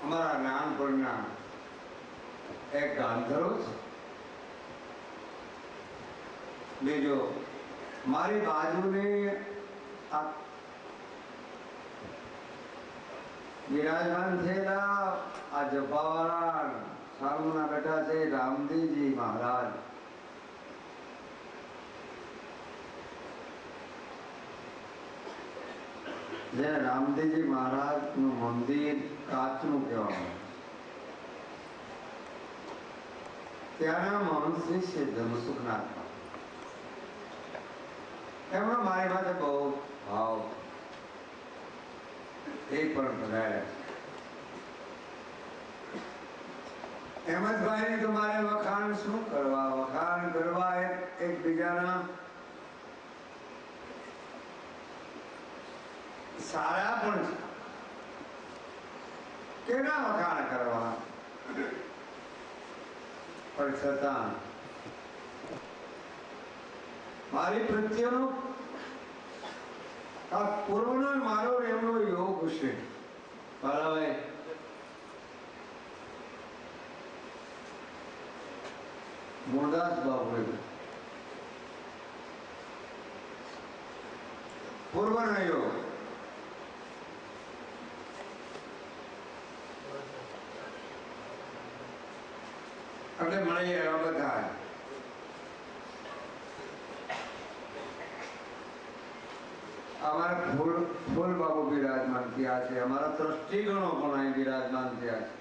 અમારા નાનપણના એક ગાંધર્વ છે. બીજો મારી બાજુની વિરાજમાન થયેલા આ જબ્બાવાળા સારુના બેઠા છે રામદેવજી મહારાજ. જે રામદેવજી મહારાજનું મંદિર કાચનું કહેવામાં, ત્યાંના મહંત શ્રી ધર્મસુખનાથ, એમનો મારી પાસે બહુ ભાવ, એ પણ પધાર્યા. હેમંતભાઈ તો મારે વખાણ શું કરવા, વખાણ કરવા એકબીજાના સારા પણ છે, કેના વખાણ કરવા, પણ છતાં મારી પ્રત્યેનો આ પૂર્વનો મારો એમનો યોગ છે. બરાબર, મૂળદાસ બાપુ પૂર્વનો યોગ, એટલે મળી આવ્યા બધા. અમારા ફૂલ બાબુ બિરાજમાન થયા છે, અમારા ટ્રસ્ટીગણો પણ અહીં બિરાજમાન થયા છે.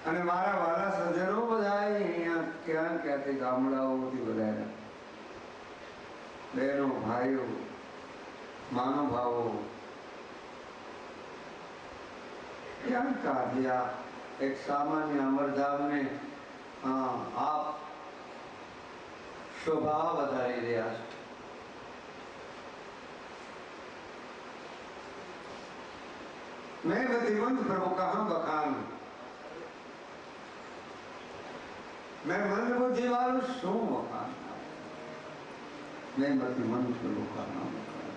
અને મારા વાલા સજ્જનો બધા અહીંયા ક્યાંથી ગામડાઓથી બધા બહેનો, ભાઈઓ, મહાનુભાવો ક્યાં કાઢ્યા. એક સામાન્ય અમરધામને આપ શોભા વધારી રહ્યા છે. मैं बुद्धिमंत प्रभु कहाँ बखान, मैं मंद बुद्धि वालों शू बखान, मैं बुद्धिमंत प्रभु का नाम बखान.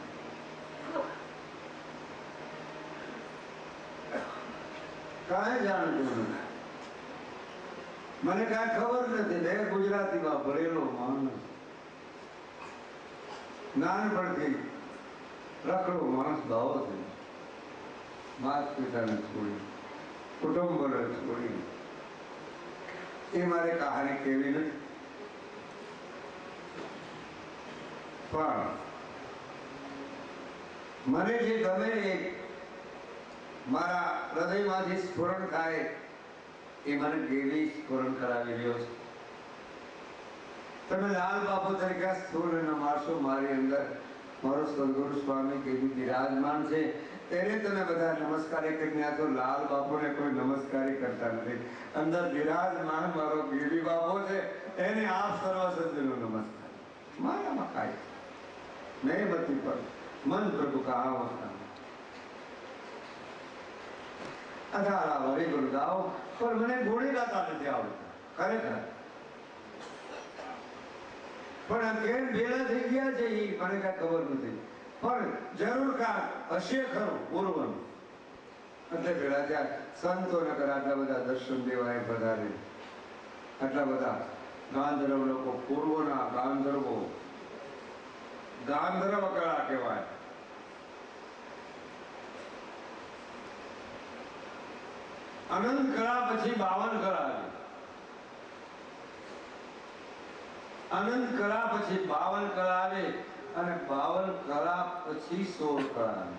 કાંઈ જાણતું નથી, મને કાંઈ ખબર નથી. બે ગુજરાતીમાં ભણેલો માણસ, નાનપણથી રખડો માણસ ભાવ છે. માત પિતાને છોડી, કુટુંબોને છોડી, એ મારે કહાની કેવી નથી. પણ મને જે ગમે એ મારા હૃદયમાંથી સ્ફુરણ થાય એ મને દેવી સ્ફુરણ કરાવી રહ્યો છે. તમે લાલ બાપુ તરીકે સ્થૂળ અને મારશો, મારી અંદર મારો સદગુરુ સ્વામી કેવી બિરાજમાન છે એને તમે બધા નમસ્કારી કરીને. આ તો લાલ બાપુને કોઈ નમસ્કારી કરતા નથી. અંદર બિરાજમાન મારો ગીરી બાપો છે એને આપ સર્વ સજ્જનો નમસ્કાર. મારામાં કાંઈ મેં બધી પર મન પ્રભુ કહા હોતા અધારા વળી ગુણ ગાઓ, પણ મને ગોળી ગાતા નથી આવડતા ખરેખર. પણ કેમ ભેળા થઈ ગયા છે એ મને કાંઈ ખબર નથી, પણ જરૂર કાંક હશે ખરું પૂર્વનું એટલે ભેળા થયા. સંતો નકર આટલા બધા દર્શન દેવાય પધારે, આટલા બધા ગાંધર્વ લોકો, પૂર્વના ગાંધર્વો, ગાંધર્વ કળા કહેવાય. અનંત કળા પછી 52 કળા આવી. અનંત કળા પછી 52 કળા આવે અને 52 કળા પછી 16 કળા આવે.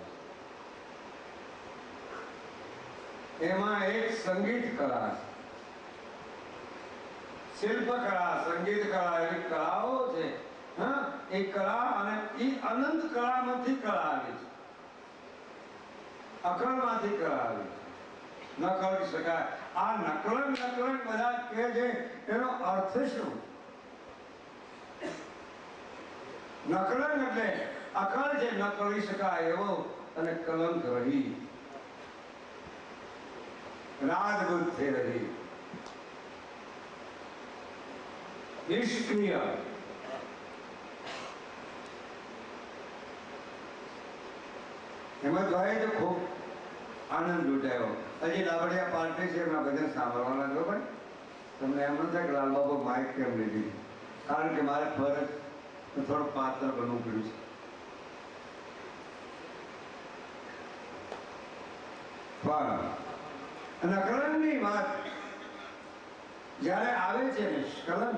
એમાં એક સંગીત કળા છે, શિલ્પ કળા, સંગીત કળા એવી કળાઓ છે. હા, એ કળા અને એ અનંત કળામાંથી કળા આવી છે, અકળમાંથી કળા આવી છે. ન કરી શકાય. આ નકલન નકલન બધા કહે છે, એનો અર્થ શું? નકલન એટલે અકળ છે, ન કરી શકાય એવો, અને કલંક રહી, રાજગુત થઈ રહી, નિષ્ક્રિય. એમાં જોઈએ તો ખૂબ આનંદ લૂંટાયો. હજી લાવડિયા પાર્ટી છે, એમના ભજન સાંભળવાના જો ભાઈ. તમને એમ ન થાય કે લાલ બાબુ માઇક કેમ લીધી? કારણ કે મારે ફરજ થોડું પાત્ર બનવું પડ્યું છે. પણ નકલનની વાત જ્યારે આવે છે નિષ્કલન,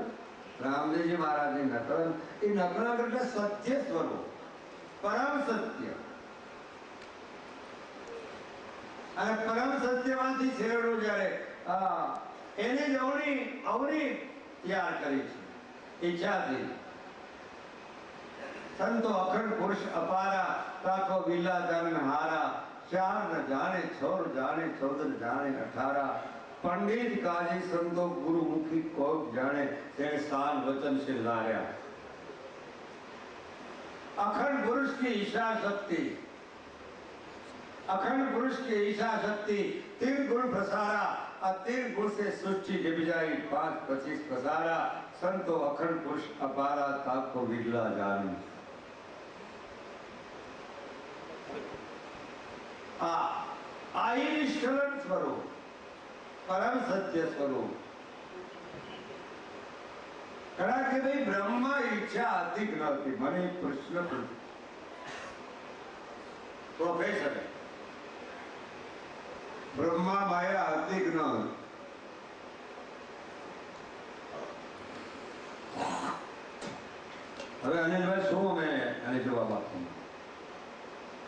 રામદેવજી મહારાજની નકલન, એ નકલન એટલે સત્ય સ્વરૂપ, પરમ સત્ય. અને પરમ સત્યમાંથી છેડો જ્યારે એની જ અવની તૈયાર કરી છે ઈચ્છાથી. સંતો અખંડ પુરુષ અપારા, તાકો વિલા જન હારા, ચાર ન જાણે છોર જાણે, 14 જાણે 18. પંડિત કાજી સંતો ગુરુમુખી કોક જાણે, તેને સાર વચન સિરધાર્યા. अखंड पुरुष की ईशा शक्ति, अखंड पुरुष की ईशा शक्ति 3 गुण प्रसारा, और 3 गुण से सृष्टि जब जाई 5 25 प्रसारा. संतो अखंड पुरुष अपारा, ताको विरला जानी. आई निष्कलन स्वरूप, परम सत्य स्वरूप. कड़ा के भाई ब्रह्मा ઈચ્છા હતી કે નહોતી? મને પ્રશ્ન પ્રોફેસર, બ્રહ્મા માયા હતી કે ન હતી? હવે અનિલભાઈ શું મેં આને જવાબ આપું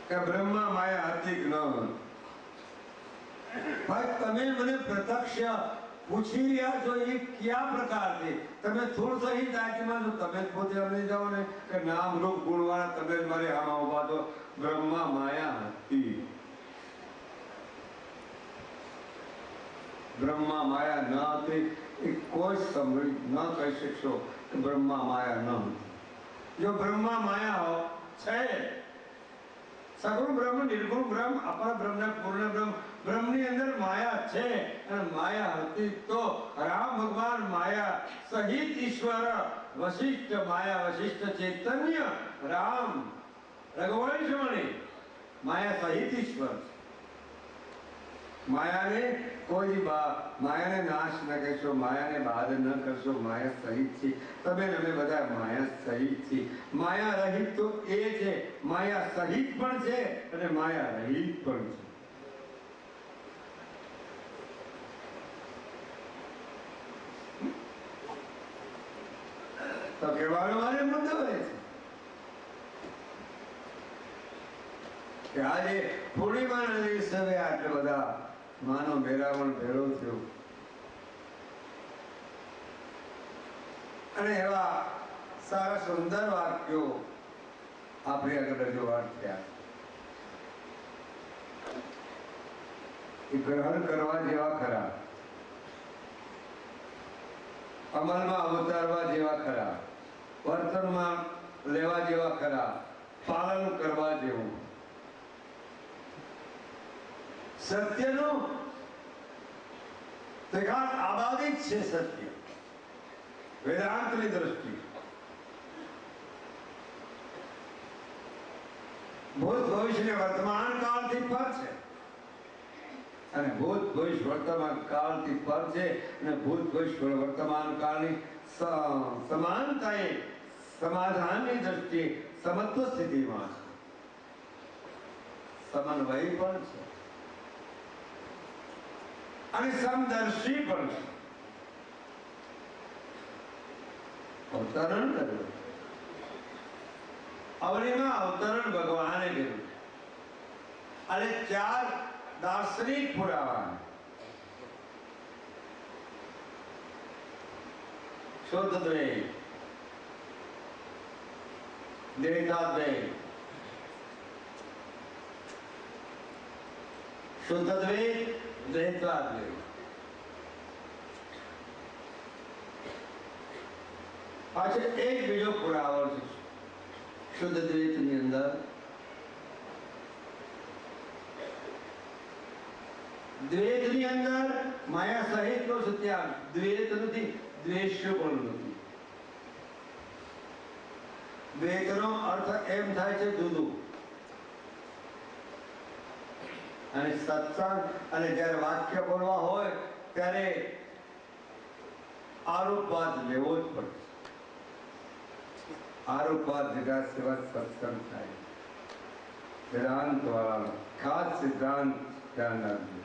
કે બ્રહ્મા માયા હતી કે ન હતી? ભાઈ તમે મને પ્રત્યક્ષ પૂછી રહ્યા છો એ કયા પ્રકારથી? તમે થોડું સહી દાખલામાં જો તમે પોતે અમને જાઓ ને કે નામ રૂપ ગુણવાળા તમે જ મારે આમાં ઉભા છો. બ્રહ્મા માયા હતી, બ્રહ્મા માયા ન હતી એ કોઈ સમય ન કહી શકશો કે બ્રહ્મા માયા ન હતી. જો બ્રહ્મા માયા છે, સગુણ બ્રહ્મ, નિર્ગુણ બ્રહ્મ, અપર બ્રહ્મ ને પૂર્ણ બ્રહ્મ, બ્રહ્મની અંદર માયા છે અને માયા હતી તો રામ ભગવાન માયા સહિત ઈશ્વર, વશિષ્ઠ માયા વશિષ્ઠ ચૈતન્ય, રામ રઘુવંશમણી માયા સહિત ઈશ્વર. માયાને કોઈ માયાને નાશ ન કરશો, માયાને બાદ ન કરશો. માયા સહિત છે, તમે અમે બધા માયા સહિત છે. માયા રહિત તો એ છે, માયા સહિત પણ છે અને માયા રહિત પણ છે. તો કહેવાનો મારે મુદ્દો એ છે કે આજે પૂર્ણિમાના દિવસે આટલા બધા માનો મેળાવણ ભેળો થયો. અને એવા સારા સુંદર વાક્યો આપણી આગળ રજૂઆત થયા. એ ગ્રહણ કરવા જેવા ખરા, અમલમાં ઉતારવા જેવા ખરા, વર્તનમાં લેવા જેવા ખરા, પાલન કરવા જેવું. સત્યનું આબાદિત છે. સત્ય વેદાંતની દ્રષ્ટિ ભૂત ભવિષ્ય વર્તમાન કાળથી પર છે, અને ભૂત ભવિષ્ય વર્તમાન કાળથી પર છે, અને ભૂત ભવિષ્ય વર્તમાન કાળની સમાનતાએ સમાધાનની દ્રષ્ટિએ સમત્વ સ્થિતિમાં છે, સમન્વય પણ છે અને સમદર્શી પણ છે. અવતરણ કર્યું, અવનીમાં અવતરણ ભગવાને કર્યું, અને 4 દાર્શનિક પુરાવા શુદ્ધ દ્વૈત, દ્વૈતાદ્વૈત, શુદ્ધ દ્વૈત, દ્વૈતાદ્વૈત. પાછળ એક બીજો પુરાવો છે શુદ્ધ દ્વૈતની અંદર. દ્વૈતની અંદર માયા સહિત નો સત્યાગ, દ્વૈત નથી, દ્વેષ્ય પણ નથી. દ્વૈતનો અર્થ એમ થાય છે જુદું, અને સત્સંગ અને જ્યારે વાક્ય બોલવા હોય ત્યારે આરોપવાદ લેવો જ પડે. આરોપવાદ લીધા સિવાય સત્સંગ થાય. વેદાંત વાળાનો ખાસ સિદ્ધાંત ધ્યાન રાખજો.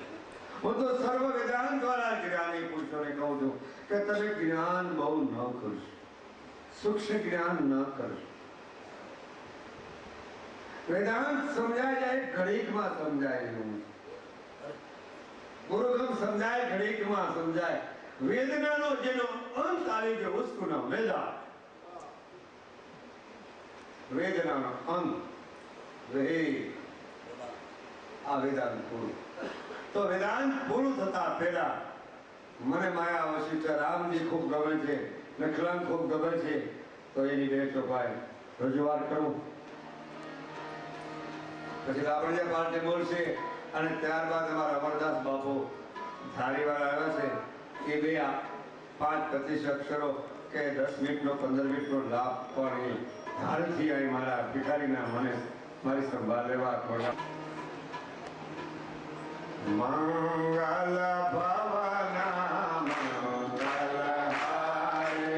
હું તો સર્વ વેદાંત વાળા જ્ઞાની પુરુષોને કહું છું કે તમે જ્ઞાન બહુ ન કરશો, સૂક્ષ્મ જ્ઞાન ન કરશો. વેદાંત સમજાય જાય ઘડીકમાં સમજાય એવું, ગુરુગમ સમજાય ઘડીકમાં સમજાય. વેદનાનો જેનો અંત આવી ગયો ઉસ્કુનો વેદા, વેદનાનો અંત આ વેદાંત પૂરું. તો વેદાંત પૂરું થતા પહેલા મને માયા વશિષ્ઠ રામજી ખૂબ ગમે છે, નખલંગ ખૂબ ગમે છે, તો એની 2 ચોપાઈ રજૂઆત કરું. પછી લાબડિયા પાર્ટી બોલશે, અને ત્યારબાદ અમારા અમરદાસ બાપુ ધારીવાળા આવ્યા છે, એ 5-25 અક્ષરો કે 10 મિનિટનો 15 મિનિટનો લાભ પણ એ ધારથી આવી મારા ભિખારીના મને મારી સંભાળ લેવા થોડા. મંગલ ભવના મંગલ હારે,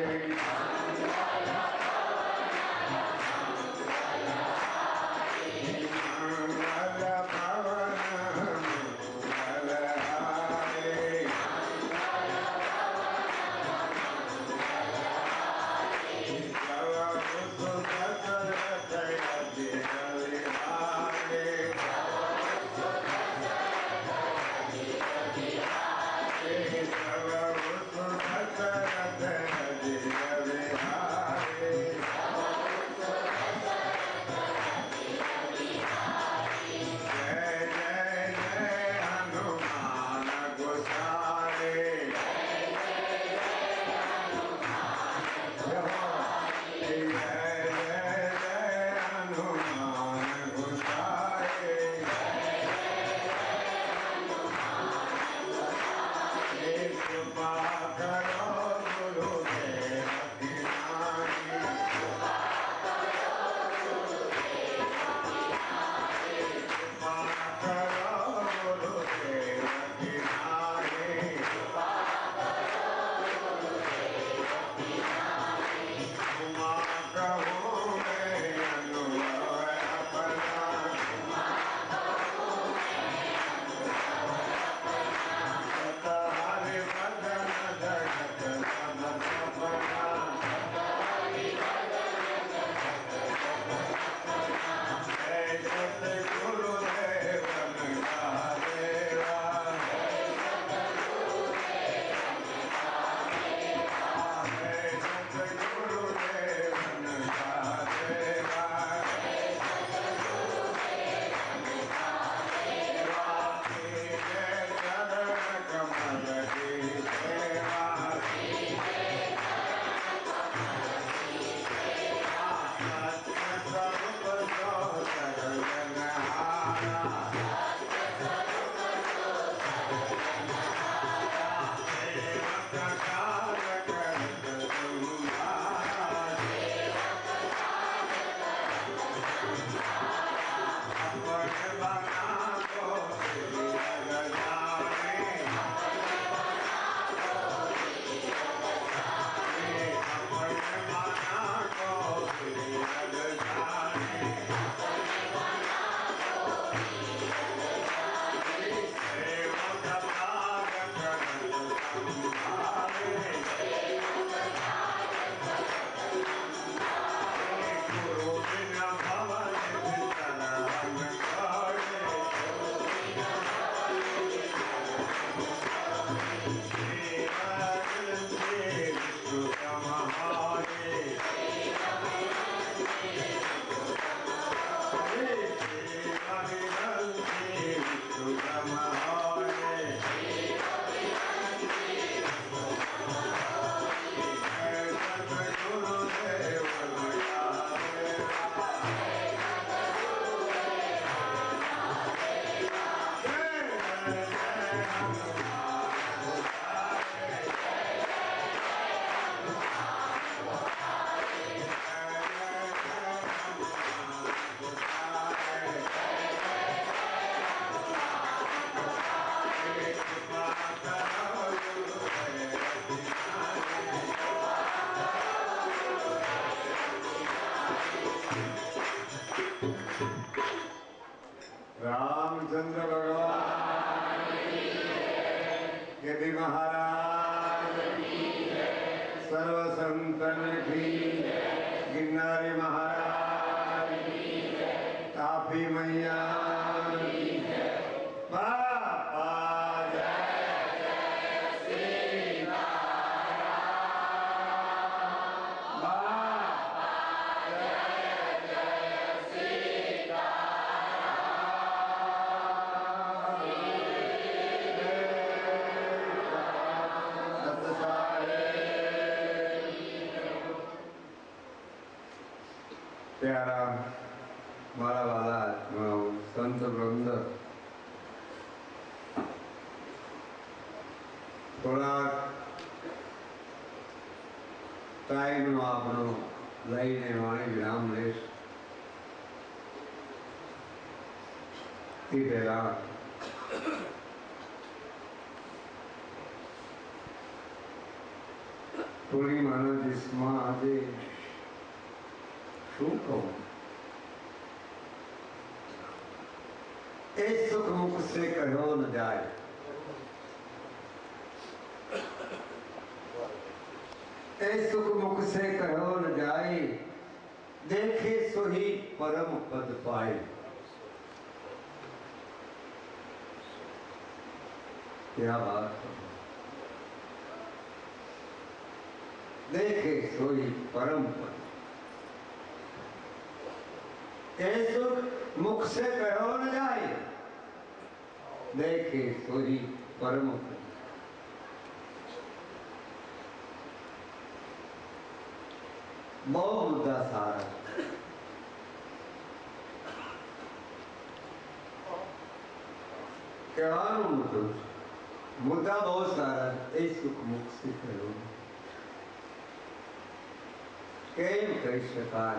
रामचंद्र भगवान यदि महाराज सर्व संतन की गिरनारी महाराज तापी मैया प्यारा मारा वाला संत वृंद थोड़ा टाइम आपनो लईने वाणी विराम लेश पहला थोड़ी मानो जिसमें आज सुख मुख से कहो न जाए, सुख मुख से कहो न जाए, देखे सो ही परम पद पाए। क्या बात, देखे सो ही परम पद, सुख मुख से कहो न जाए, देखे सोही परम पद। बहुत मुद्दा सारा कहવાનો मुद्दा बहुत सारा ए सुख मुख से कहो केम कही शकाय।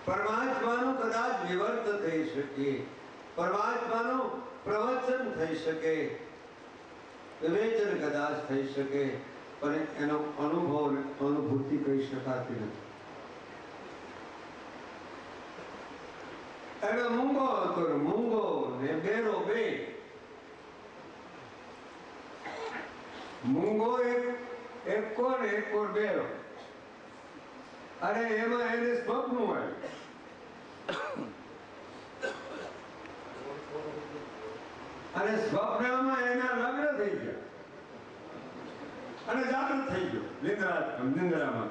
परमात्मानो कदाच विवर्त થઈ શકે, પરમાત્માનો પ્રવચન થઈ શકે, વિવેચન કદાચ થઈ શકે, પણ એનો અનુભવ અને અનુભૂતિ કહી શકાતી નથી. એને મૂંગો હતો, મૂંગો ને બેરો બે, મૂંગો એક કોણ એક કોણ બેરો, અરે એમાં એને સ્વપ્ન આવ્યું અને સ્વપ્નમાં એના લગ્ન થઈ ગયા અને જાગૃત થઈ ગયો નિંદ્રામાં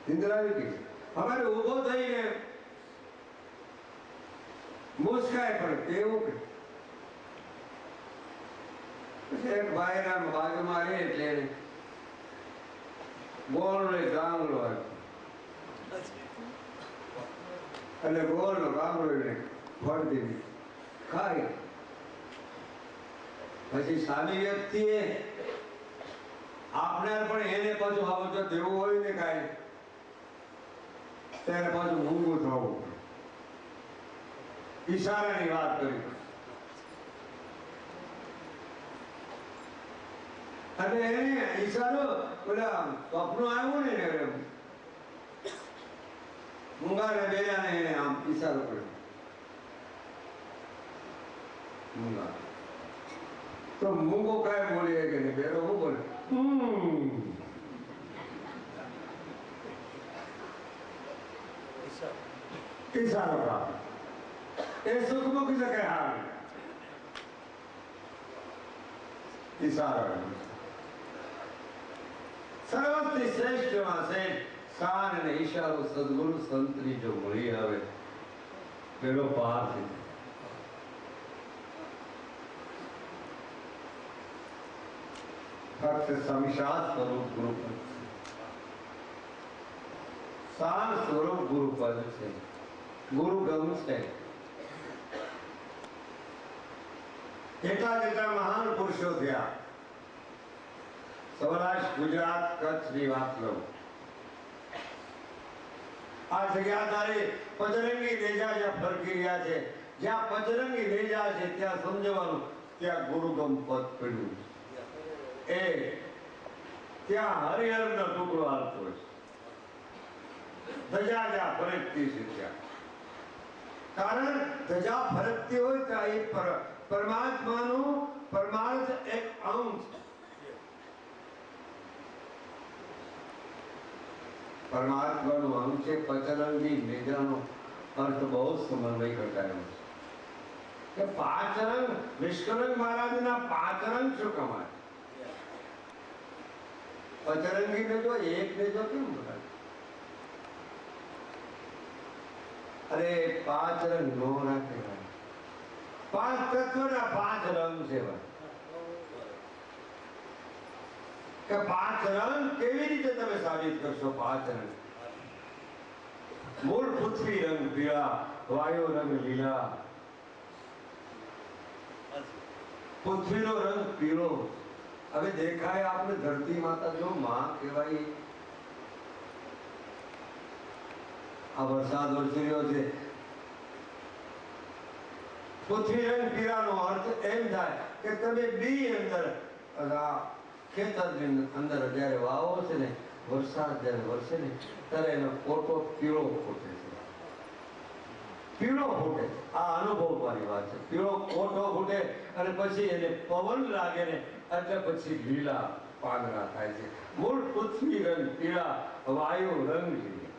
નિંદ્રા આવી ગઈ. હવે ઉભો થઈને મુસ્કાય પડે એવું કે એક ભાઈના બાજુમાં રહે એટલે ગોળ ને ગાંગડો આવ્યો એટલે ગોળ નો ગાંગડો એને ફરતી ખાઈ. પછી સામી વ્યક્તિએ આપણે પણ એને પાછું આવું જો દેવું હોય ને કાંઈ ત્યારે પાછું મૂંગું થવું, ઈશારાની વાત કરી અને એને ઈશારો પેલા સ્વપ્ન આવ્યું ને મૂંગા ને બેરાને એને આમ ઈશારો કર્યો. મૂંગા તો મૂંગો કાંઈ બોલી કે નહીં, બેરો શું બોલે ઈશારો કા એ સુખ મુખ શકે હાલ ઈશારો સર્વથી શ્રેષ્ઠમાં શ્રેષ્ઠ કાન અને ઈશારો સદગુરુ સંતની જો મળી આવે પેલો પાર થઈ જાય. ફક્ત સંસાર સ્વરૂપ ગુરુપદ, સાર સ્વરૂપ ગુરુપદ છે, ગુરુગમ છે. એટલા જેટલા મહાન પુરુષો થયા, સૌરાષ્ટ્ર ગુજરાત કચ્છની વાત લઉં, આ જગ્યા તારી પચરંગી નેજા જ્યાં ફરકી રહ્યા છે, જ્યાં પચરંગી નેજા છે ત્યાં સમજવાનું ત્યાં ગુરુગમ પદ પડ્યું એ ત્યાં હરિહર નો ટુકડો હાલતો છે, ધજા જ્યાં ફરકતી છે ત્યાં કારણ ધજા ફરકતી હોય તો એ પરમાત્માનું પરમાર્થ એક અંશ, પરમાત્માનું અંશ છે. પચરંગી નિજાનો અર્થ બહુ સમન્વય કરતા એમ કે પાંચ રંગ નિષ્કલંક મહારાજના પાંચ રંગ શું કમાય? પચરંગી ને જો એક ને જો કેમ બોલાય? અરે પાંચ રંગ નો ના કહેવાય, પાંચ તત્વના પાંચ રંગ છે. કે પાંચ રંગ કેવી રીતે તમે સાબિત કરશો? પાંચ રંગ મૂળ પૃથ્વી રંગ પીળા, વાયુ રંગ લીલા, પૃથ્વીનો રંગ પીળો. હવે દેખાય આપણે ધરતી માતા જો માં કહેવાય. આ વરસાદ વરસી રહ્યો છે, પૃથ્વી રંગ પીળાનો અર્થ એમ થાય કે તમે બી અંદર ખેતરની અંદર જયારે વાવો છે ને, વરસાદ જયારે વરસે ને ત્યારે એનો કોટો પીળો ફૂટે છે, પીળો ફૂટે. આ અનુભવ વાળી વાત છે. પીળો કોટો ફૂટે અને પછી એને પવન લાગે ને એટલે પછી લીલા પાંદડા થાય છે. મૂળ પૃથ્વી રંગ પીળા, વાયુ રંગ લીલા.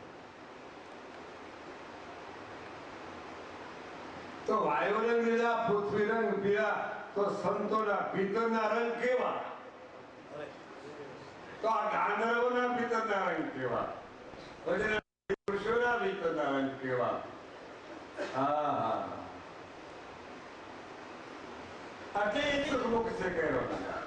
તો વાયુ રંગ લીલા, પૃથ્વી રંગ પીળા, તો સંતોના ભીતરના રંગ કેવા? તો આ ગાંધર્વોના ભીતરના રંગ કેવા? પુરુષોના ભીતરના રંગ કેવા? હા, આટલે એક મુખ છે કહેવાનો.